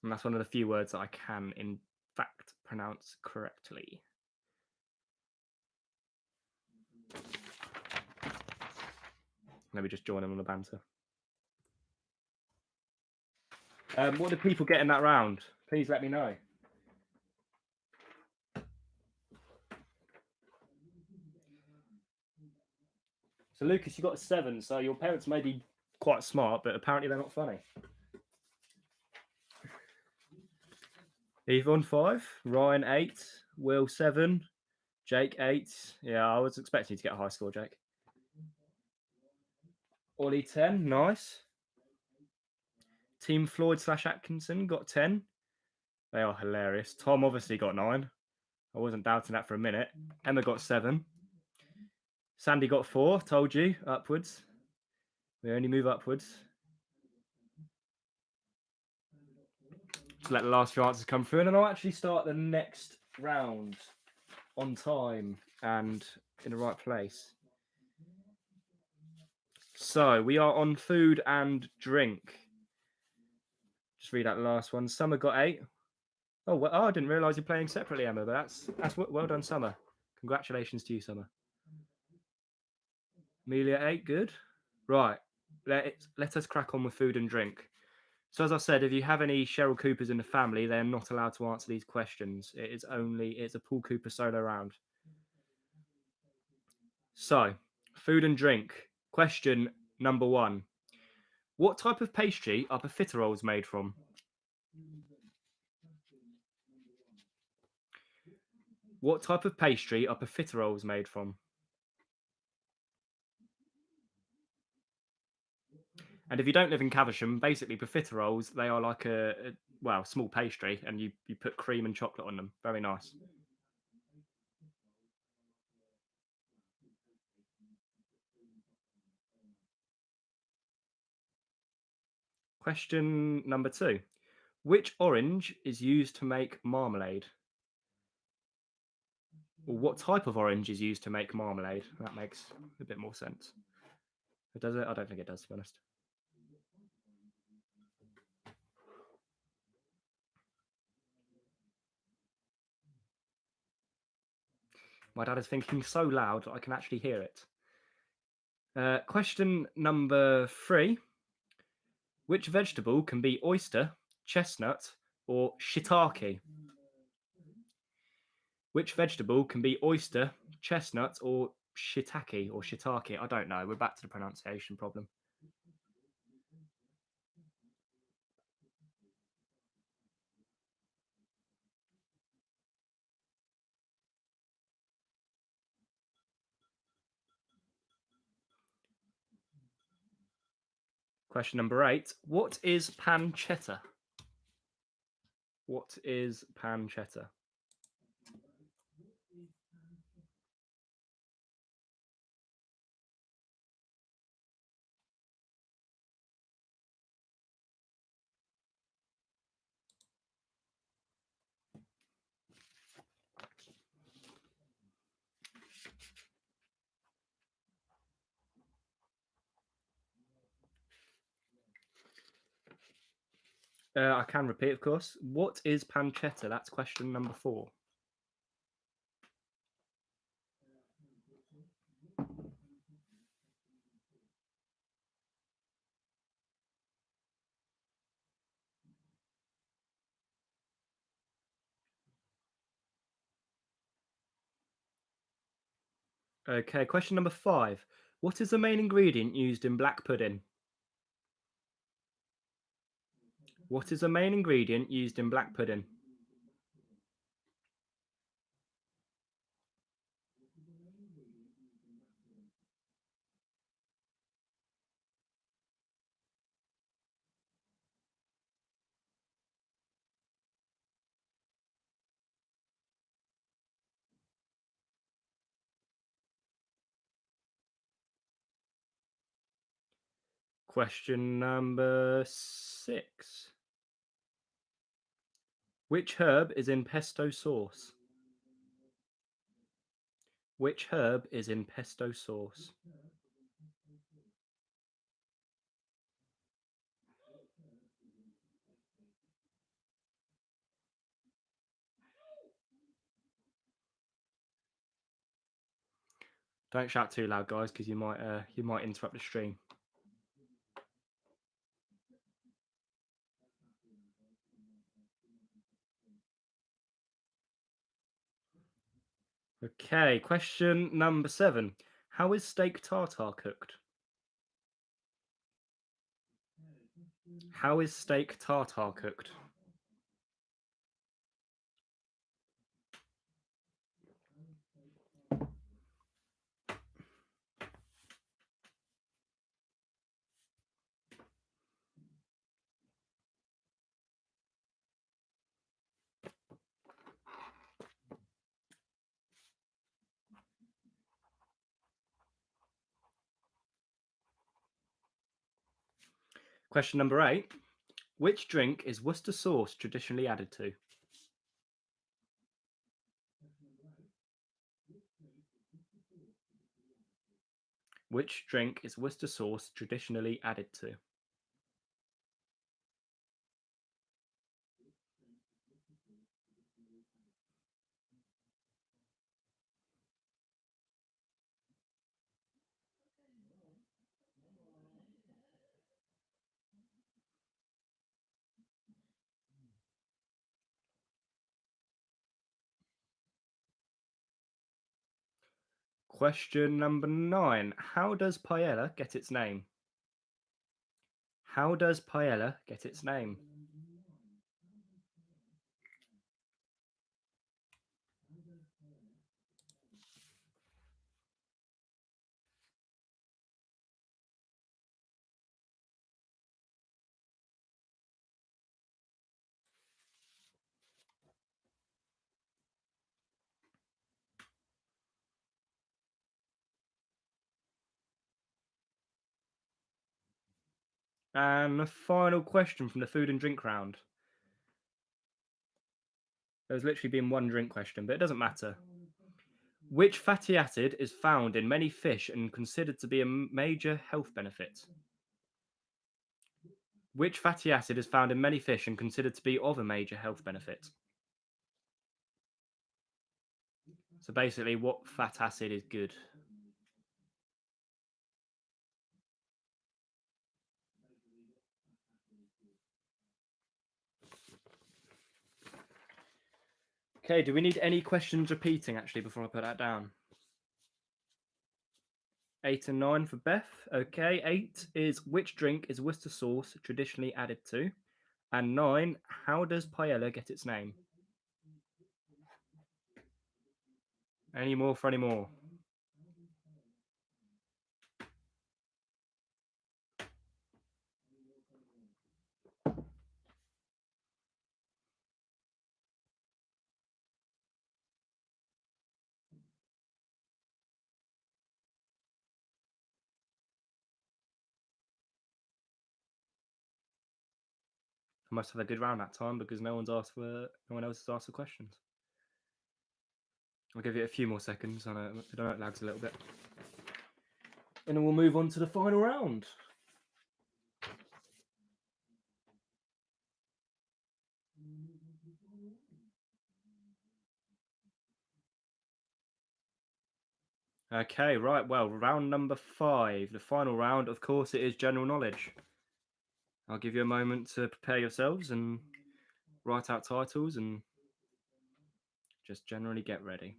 And that's one of the few words that I can, in fact, pronounce correctly. Let me just join them on the banter. What did people get in that round? Please let me know. So, Lucas, you got a 7, so your parents may be quite smart, but apparently they're not funny. Yvonne 5, Ryan 8, Will 7, Jake 8. Yeah, I was expecting you to get a high score, Jake. Ollie 10, nice. Team Floyd / Atkinson got 10. They are hilarious. Tom obviously got 9. I wasn't doubting that for a minute. Emma got 7. Sandy got 4. Told you, upwards. We only move upwards. Just let the last few answers come through, and then I'll actually start the next round on time and in the right place. So we are on food and drink. Just read out the last one. Summer got 8. Oh, well, I didn't realise you're playing separately, Emma. But that's well done, Summer. Congratulations to you, Summer. Amelia 8, good. Right, let us crack on with food and drink. So as I said, if you have any Cheryl Coopers in the family, they are not allowed to answer these questions. It's a Paul Cooper solo round. So, food and drink. Question number 1. What type of pastry are profiteroles made from? What type of pastry are profiteroles made from? And if you don't live in Caversham, basically profiteroles, they are like a small pastry, and you put cream and chocolate on them. Very nice. Question number 2. Which orange is used to make marmalade? Or what type of orange is used to make marmalade? That makes a bit more sense. Does it? I don't think it does, to be honest. My dad is thinking so loud that I can actually hear it. Question number 3. Which vegetable can be oyster, chestnut, or shiitake? Which vegetable can be oyster, chestnut, or shiitake? I don't know. We're back to the pronunciation problem. Question number 8. What is pancetta? What is pancetta? I can repeat, of course. What is pancetta? That's question number 4. Okay, question number 5. What is the main ingredient used in black pudding? What is the main ingredient used in black pudding? Question number 6. Which herb is in pesto sauce? Which herb is in pesto sauce? Don't shout too loud, guys, because you might interrupt the stream. Okay, question number 7. How is steak tartare cooked? How is steak tartare cooked? Question number 8. Which drink is Worcester sauce traditionally added to? Which drink is Worcester sauce traditionally added to? Question number 9. How does paella get its name? How does paella get its name? And the final question from the food and drink round. There's literally been one drink question, but it doesn't matter. Which fatty acid is found in many fish and considered to be a major health benefit? Which fatty acid is found in many fish and considered to be of a major health benefit? So basically, what fat acid is good? Okay, do we need any questions repeating actually before I put that down? 8 and 9 for Beth. Okay, 8 is which drink is Worcester sauce traditionally added to? And 9, how does paella get its name? Any more for any more? I must have a good round that time because no one else has asked the questions. I'll give it a few more seconds. I know it lags a little bit. And then we'll move on to the final round. Okay, right. Well, round number 5, the final round. Of course, it is general knowledge. I'll give you a moment to prepare yourselves and write out titles and just generally get ready.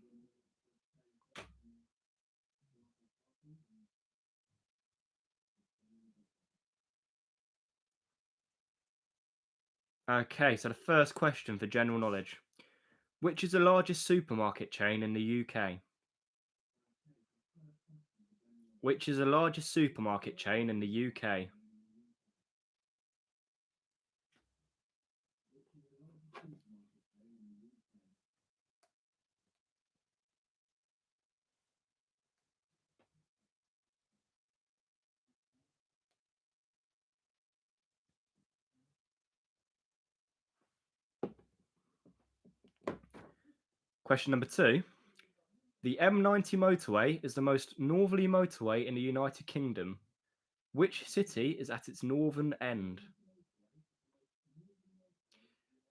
Okay, so the first question for general knowledge. Which is the largest supermarket chain in the UK? Which is the largest supermarket chain in the UK? Question number 2. The M90 motorway is the most northerly motorway in the United Kingdom. Which city is at its northern end?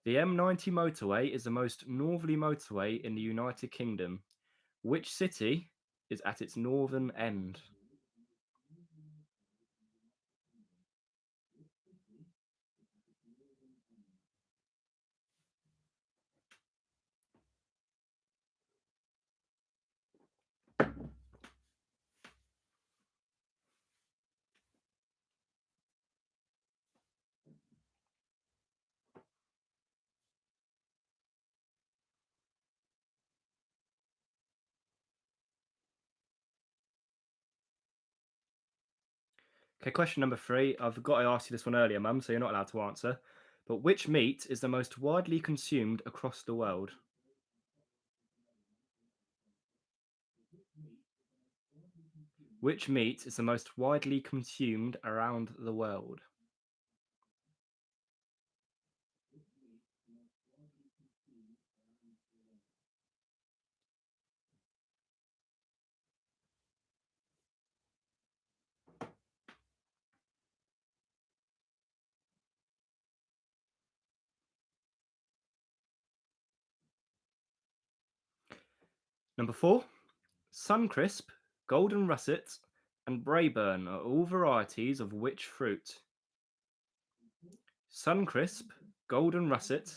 The M90 motorway is the most northerly motorway in the United Kingdom. Which city is at its northern end? Okay, question number 3. I forgot I asked you this one earlier, Mum, so you're not allowed to answer. But which meat is the most widely consumed across the world? Which meat is the most widely consumed around the world? Number 4. Suncrisp, golden russet, and Braeburn are all varieties of which fruit? Suncrisp, golden russet,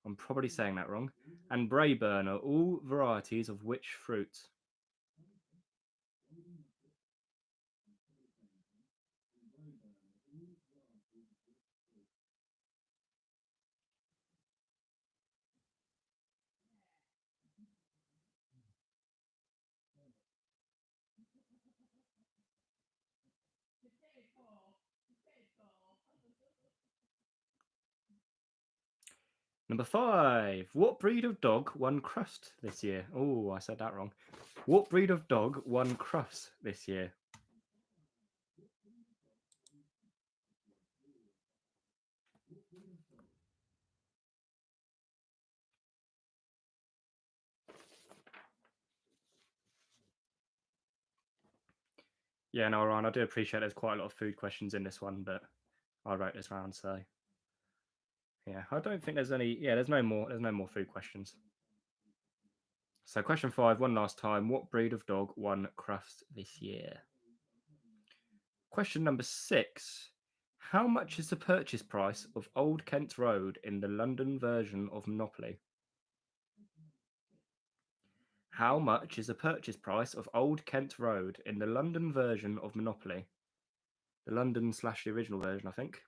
I'm probably saying that wrong, and Braeburn are all varieties of which fruit? Number 5. What breed of dog won Crust this year? Oh, I said that wrong. What breed of dog won Crust this year? Yeah, no, Ryan, I do appreciate there's quite a lot of food questions in this one, but I wrote this round, so yeah, I don't think there's any. Yeah, there's no more. There's no more food questions. So, question 5, one last time. What breed of dog won Crust this year? Question number 6. How much is the purchase price of Old Kent Road in the London version of Monopoly? How much is the purchase price of Old Kent Road in the London version of Monopoly? The London slash the original version, I think.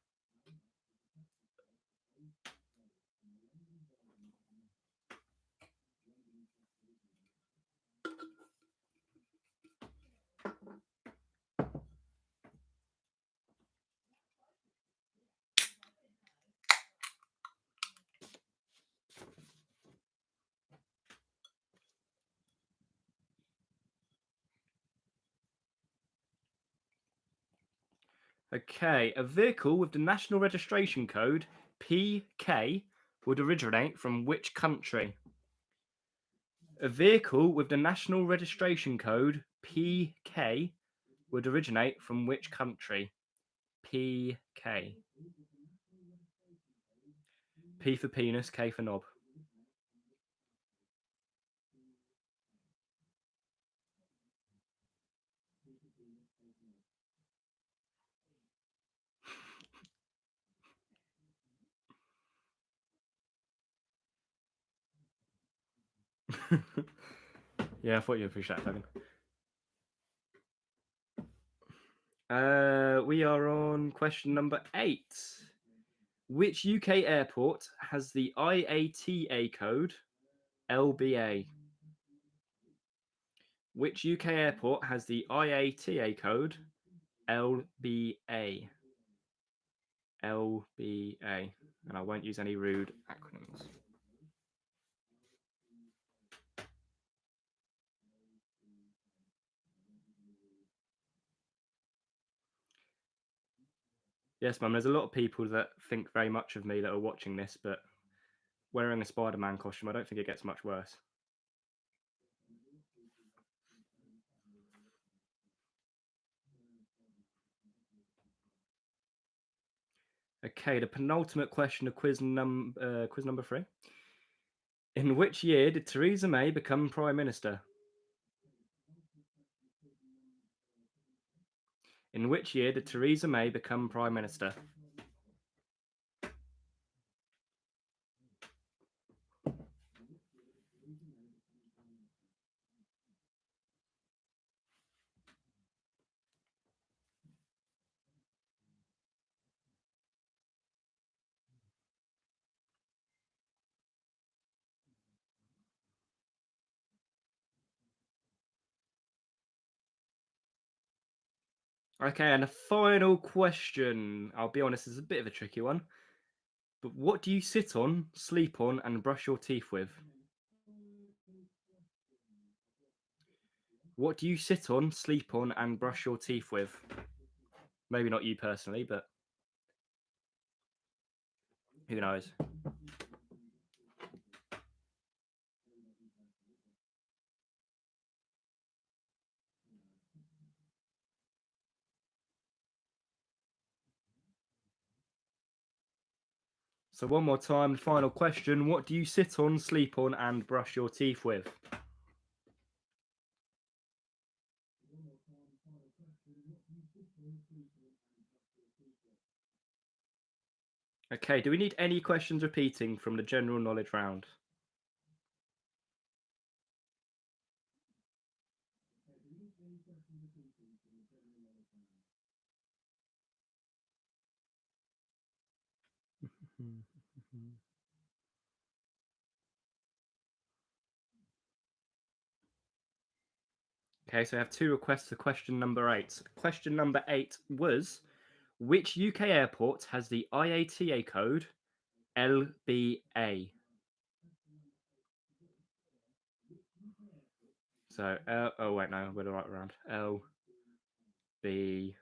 Okay, a vehicle with the national registration code PK would originate from which country? A vehicle with the national registration code PK would originate from which country? PK. P for penis, K for knob. Yeah, I thought you'd appreciate that, Logan. We are on question number 8. Which UK airport has the IATA code LBA? Which UK airport has the IATA code LBA? LBA. And I won't use any rude acronyms. Yes, Mum, there's a lot of people that think very much of me that are watching this, but wearing a Spider-Man costume, I don't think it gets much worse. Okay, the penultimate question of quiz number 3. In which year did Theresa May become Prime Minister? In which year did Theresa May become Prime Minister? Okay, and the final question. I'll be honest, it's a bit of a tricky one. But what do you sit on, sleep on, and brush your teeth with? What do you sit on, sleep on, and brush your teeth with? Maybe not you personally, but who knows? So one more time, final question. What do you sit on, sleep on, and brush your teeth with? Okay, do we need any questions repeating from the general knowledge round? Okay, so I have 2 requests for question number 8. Question number 8 was, which UK airport has the IATA code LBA? So, oh wait, no, we're the right round. LB.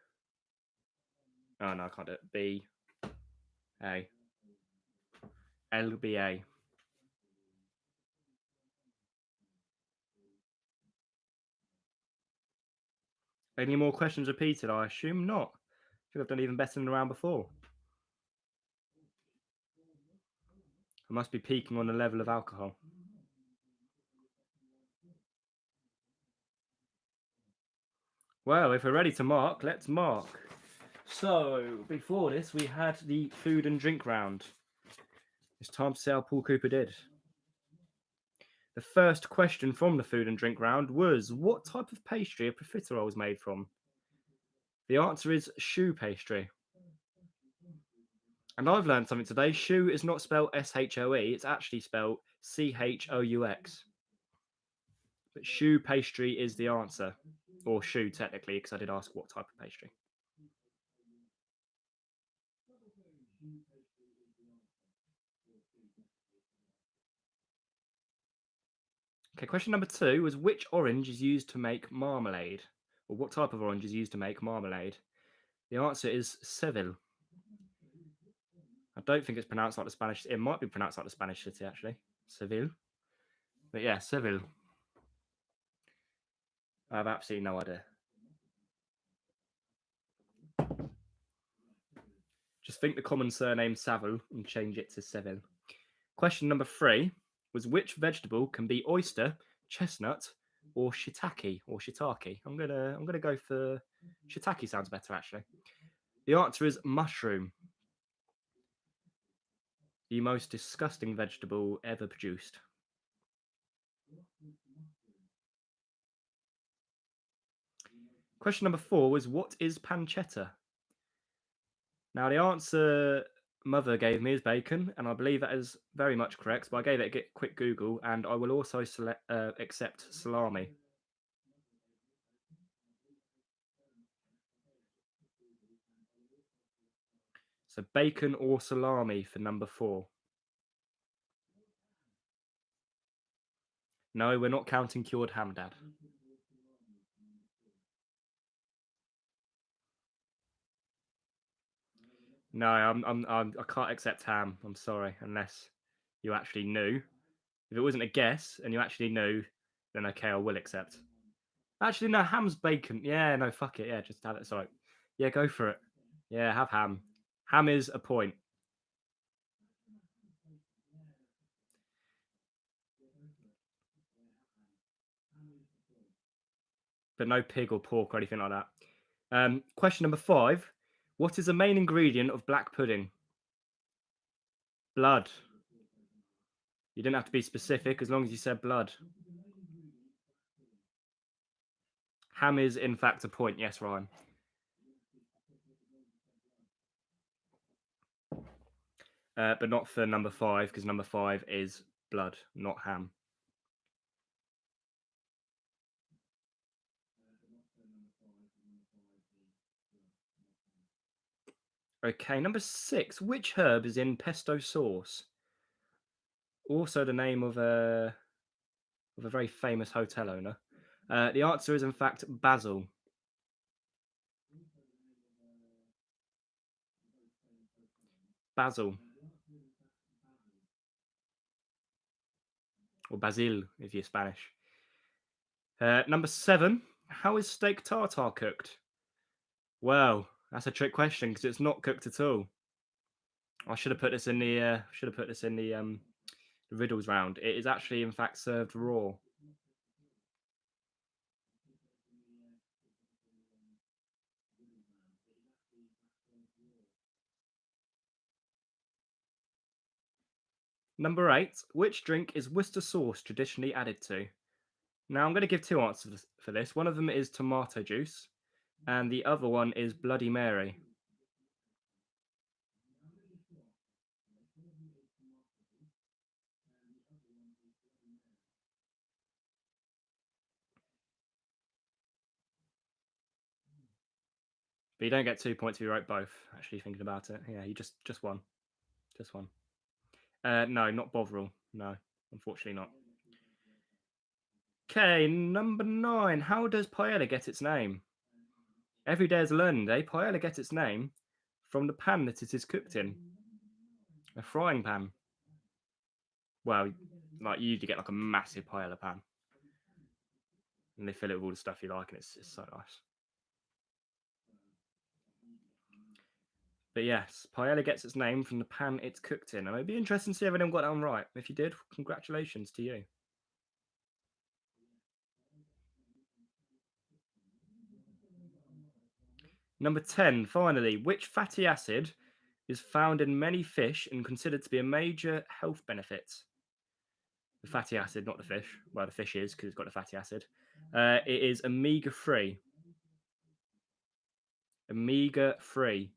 Oh no, I can't do it. BA. LBA. Any more questions repeated? I assume not. I think I've done even better than the round before. I must be peaking on the level of alcohol. Well, if we're ready to mark, let's mark. So, before this, we had the food and drink round. It's time to see how Paul Cooper did. The first question from the food and drink round was, what type of pastry are profiteroles made from? The answer is choux pastry. And I've learned something today. Choux is not spelled S-H-O-E, it's actually spelled C-H-O-U-X. But choux pastry is the answer. Or choux, technically, because I did ask what type of pastry. Okay, question number 2 was, which orange is used to make marmalade? Or what type of orange is used to make marmalade? The answer is Seville. I don't think it's pronounced like the Spanish. It might be pronounced like the Spanish city, actually. Seville. But yeah, Seville. I have absolutely no idea. Just think the common surname Saville and change it to Seville. Question number 3 was, which vegetable can be oyster, chestnut, or shiitake or shiitake? I'm gonna go for shiitake. Sounds better, actually. The answer is mushroom. The most disgusting vegetable ever produced. Question number 4 was, what is pancetta? Now, the answer Mother gave me is bacon, and I believe that is very much correct, but I gave it a quick Google, and I will also accept salami. So bacon or salami for number 4. No, we're not counting cured ham, Dad. No, I can't accept ham. I'm sorry, unless you actually knew. If it wasn't a guess and you actually knew, then okay, I will accept. Actually, no, ham's bacon. Yeah, no, fuck it. Yeah, just have it. Sorry. Yeah, go for it. Yeah, have ham. Ham is a point. But no pig or pork or anything like that. Question number 5. What is the main ingredient of black pudding? Blood. You didn't have to be specific as long as you said blood. Ham is, in fact, a point. Yes, Ryan. But not for number 5, because number 5 is blood, not ham. Okay, number 6. Which herb is in pesto sauce? Also the name of a very famous hotel owner. The answer is, in fact, basil. Basil. Or basil, if you're Spanish. Number 7. How is steak tartare cooked? Well, that's a trick question because it's not cooked at all. I should have put this in the riddles round. It is actually, in fact, served raw. Number 8. Which drink is Worcester sauce traditionally added to? Now, I'm going to give 2 answers for this. One of them is tomato juice, and the other one is Bloody Mary. But you don't get 2 points if you wrote both. Actually, thinking about it, yeah, you just one, just one. No, not Bovril. No, unfortunately not. Okay, number 9. How does paella get its name? Every day is a learning day. Paella gets its name from the pan that it is cooked in. A frying pan. Well, like you usually get like a massive paella pan, and they fill it with all the stuff you like, and it's so nice. But yes, paella gets its name from the pan it's cooked in, and it'd be interesting to see if anyone got that one right. If you did, congratulations to you. Number 10, finally, which fatty acid is found in many fish and considered to be a major health benefit? The fatty acid, not the fish. Well, the fish is because it's got the fatty acid. It is omega-3. Omega-3.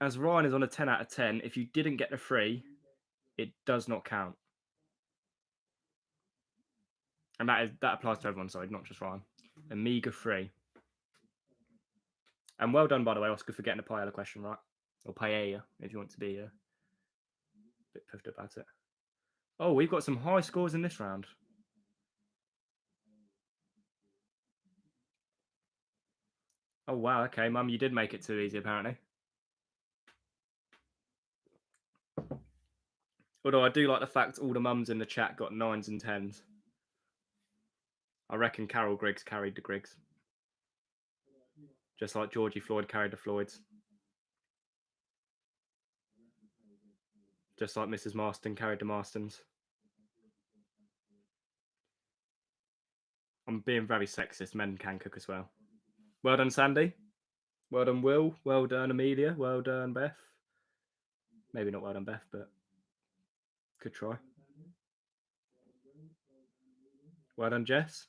As Ryan is on a 10 out of 10, if you didn't get the 3, it does not count. And that applies to everyone, sorry, not just Ryan. Omega-3. And well done, by the way, Oscar, for getting the paella question right. Or paella, if you want to be a bit puffed about it. Oh, we've got some high scores in this round. Oh, wow, okay, Mum, you did make it too easy, apparently. Although I do like the fact all the mums in the chat got 9s and 10s. I reckon Carol Griggs carried the Griggs. Just like Georgie Floyd carried the Floyds. Just like Mrs. Marston carried the Marstons. I'm being very sexist. Men can cook as well. Well done, Sandy. Well done, Will. Well done, Amelia. Well done, Beth. Maybe not well done, Beth, but good try. Well done, Jess.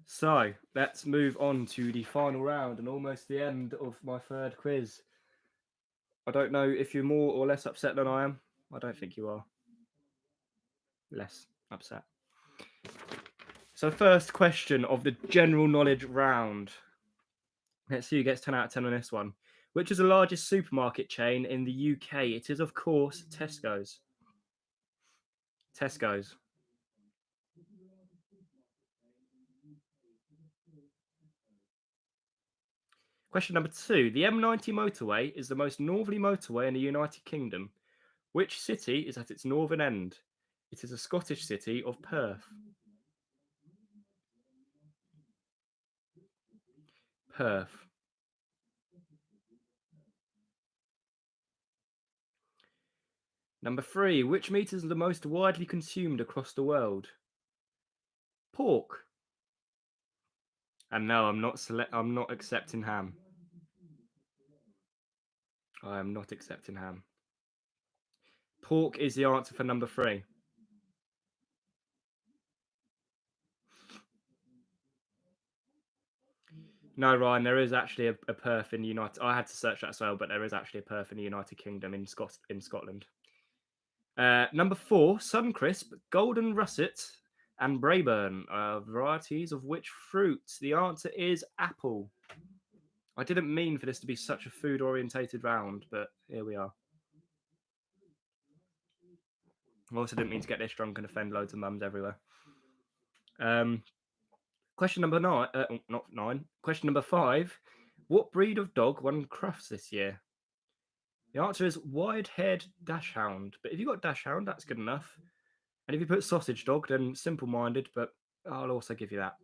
So let's move on to the final round and almost the end of my third quiz. I don't know if you're more or less upset than I am. I don't think you are. Less upset. So first question of the general knowledge round. Let's see who gets 10 out of 10 on this one. Which is the largest supermarket chain in the UK? It is, of course, Tesco's. Tesco's. Question number 2. The M90 motorway is the most northerly motorway in the United Kingdom. Which city is at its northern end? It is a Scottish city of Perth. Perth. Number 3. Which meat is the most widely consumed across the world? Pork. And no, I'm not accepting ham. I am not accepting ham. Pork is the answer for number 3. No, Ryan, there is actually a Perth in the United. I had to search that as well, but there is actually a Perth in the United Kingdom in Scotland. Number 4, Suncrisp, Golden Russet, and Braeburn are varieties of which fruit? The answer is apple. I didn't mean for this to be such a food-orientated round, but here we are. I also didn't mean to get this drunk and offend loads of mums everywhere. Question number 9, not 9. Question number 5. What breed of dog won Crufts this year? The answer is wide-haired dachshund. But if you got dachshund, that's good enough. And if you put sausage dog, then simple-minded. But I'll also give you that.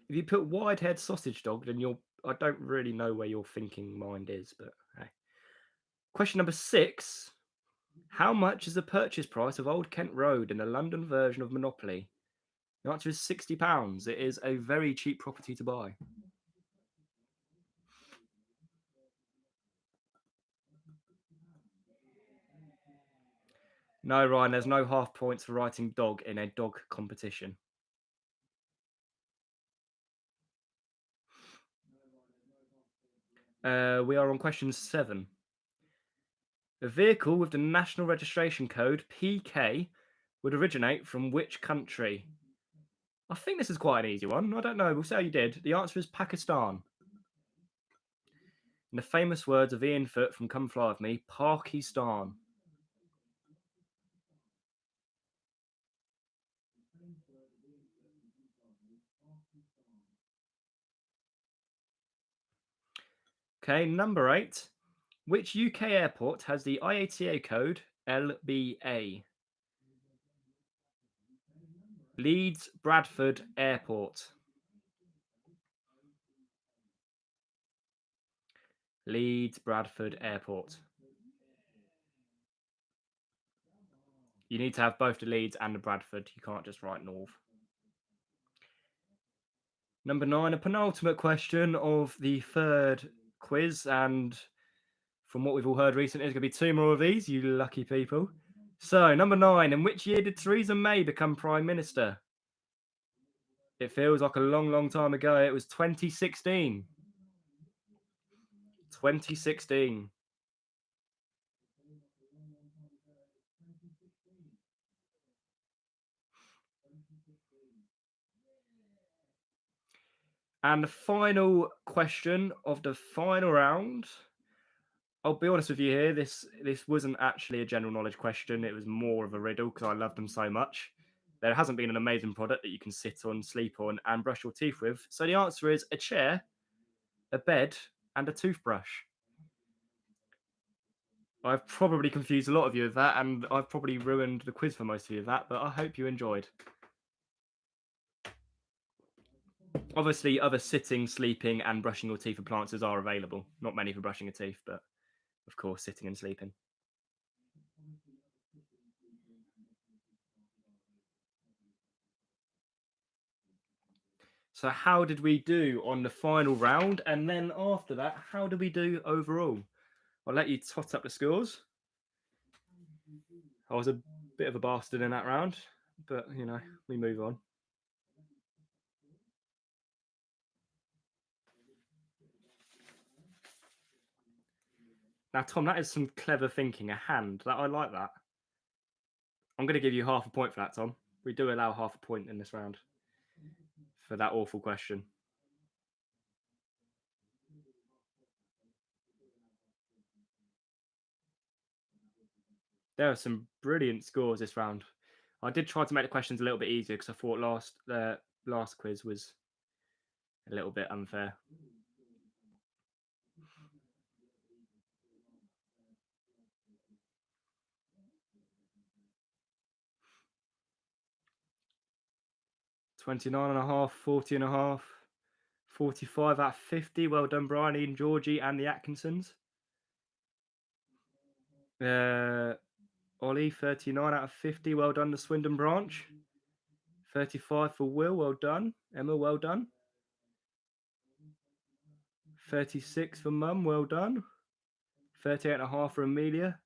If you put wide-haired sausage dog, then I don't really know where your thinking mind is. But hey. Question number 6. How much is the purchase price of Old Kent Road in the London version of Monopoly? The answer is £60. It is a very cheap property to buy. No, Ryan, there's no half points for writing dog in a dog competition. We are on question 7. A vehicle with the national registration code PK would originate from which country? I think this is quite an easy one. I don't know. We'll see how you did. The answer is Pakistan. In the famous words of Ian Foote from Come Fly With Me, Pakistan. Okay, number 8. Which UK airport has the IATA code LBA? Leeds Bradford Airport. Leeds Bradford Airport. You need to have both the Leeds and the Bradford. You can't just write North. Number 9, a penultimate question of the third quiz. And from what we've all heard recently, there's going to be 2 more of these, you lucky people. So, number 9, in which year did Theresa May become Prime Minister? It feels like a long, long time ago. It was 2016. 2016. And the final question of the final round. I'll be honest with you here. This wasn't actually a general knowledge question. It was more of a riddle because I love them so much. There hasn't been an amazing product that you can sit on, sleep on, and brush your teeth with. So the answer is a chair, a bed, and a toothbrush. I've probably confused a lot of you with that, and I've probably ruined the quiz for most of you with that, but I hope you enjoyed. Obviously, other sitting, sleeping, and brushing your teeth appliances are available. Not many for brushing your teeth, but of course, sitting and sleeping. So how did we do on the final round? And then after that, how did we do overall? I'll let you tot up the scores. I was a bit of a bastard in that round, but, we move on. Now, Tom, that is some clever thinking. A hand. I like that. I'm going to give you half a point for that, Tom. We do allow half a point in this round for that awful question. There are some brilliant scores this round. I did try to make the questions a little bit easier because I thought last quiz was a little bit unfair. 29.5, 40.5, 45 out of 50. Well done, Brian, Ian, Georgie, and the Atkinsons. Ollie, 39 out of 50. Well done, the Swindon branch. 35 for Will. Well done. Emma, well done. 36 for Mum. Well done. 38.5 for Amelia.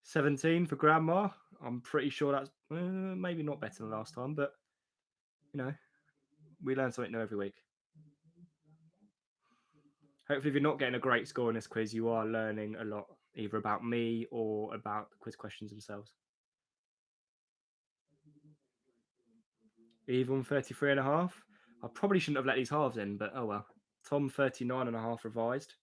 17 for Grandma. I'm pretty sure that's maybe not better than last time, but you know, we learn something new every week. Hopefully, if you're not getting a great score in this quiz, you are learning a lot, either about me or about the quiz questions themselves. Even 33.5. I probably shouldn't have let these halves in, but oh well. Tom, 39.5 revised.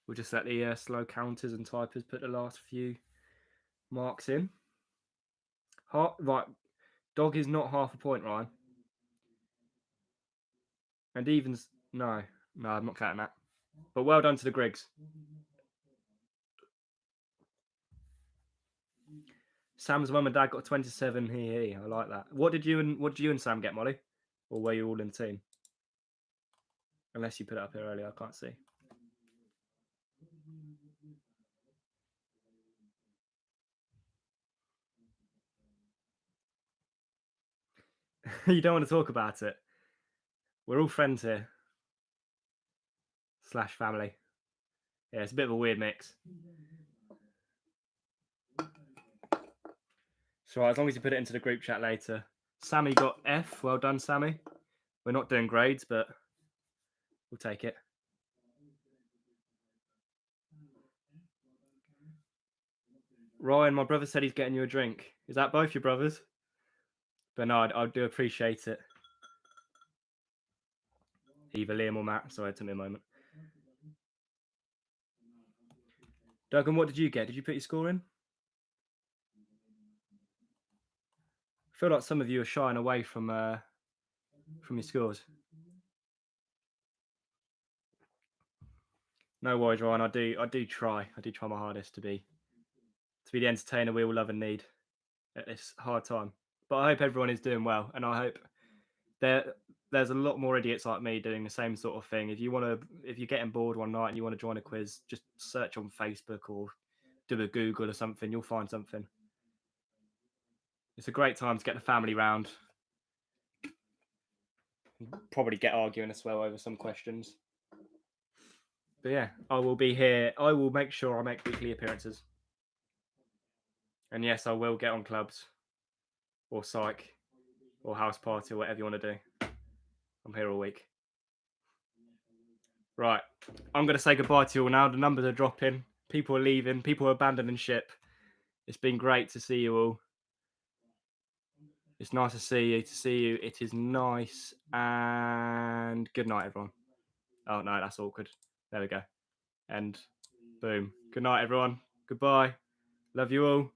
We'll just let the slow counters and typers put the last few marks in. Right, dog is not half a point, Ryan. And evens, no, I'm not counting that. But well done to the Griggs. Sam's mum and dad got 27 here. I like that. What did you and Sam get, Molly? Or were you all in the team? Unless you put it up here earlier, I can't see. You don't want to talk about it. We're all friends here. / family. Yeah, it's a bit of a weird mix. So as long as you put it into the group chat later. Sammy got F. Well done, Sammy. We're not doing grades, but we'll take it. Ryan, my brother said he's getting you a drink. Is that both your brothers? But no, I do appreciate it. Either Liam or Matt. Sorry, it took me a moment. Duggan, what did you get? Did you put your score in? I feel like some of you are shying away from your scores. No worries, Ryan. I do try. I do try my hardest to be the entertainer we all love and need at this hard time. But I hope everyone is doing well, and I hope there's a lot more idiots like me doing the same sort of thing. If you're getting bored one night and you want to join a quiz, just search on Facebook or do a Google or something. You'll find something. It's a great time to get the family round. Probably get arguing as well over some questions. But yeah, I will be here. I will make sure I make weekly appearances. And yes, I will get on clubs or psych or house party or whatever you want to do. I'm here all week. Right. I'm going to say goodbye to you all now. The numbers are dropping. People are leaving. People are abandoning ship. It's been great to see you all. It's nice to see you. It is nice. And good night, everyone. Oh, no, that's awkward. There we go. And boom. Good night, everyone. Goodbye. Love you all.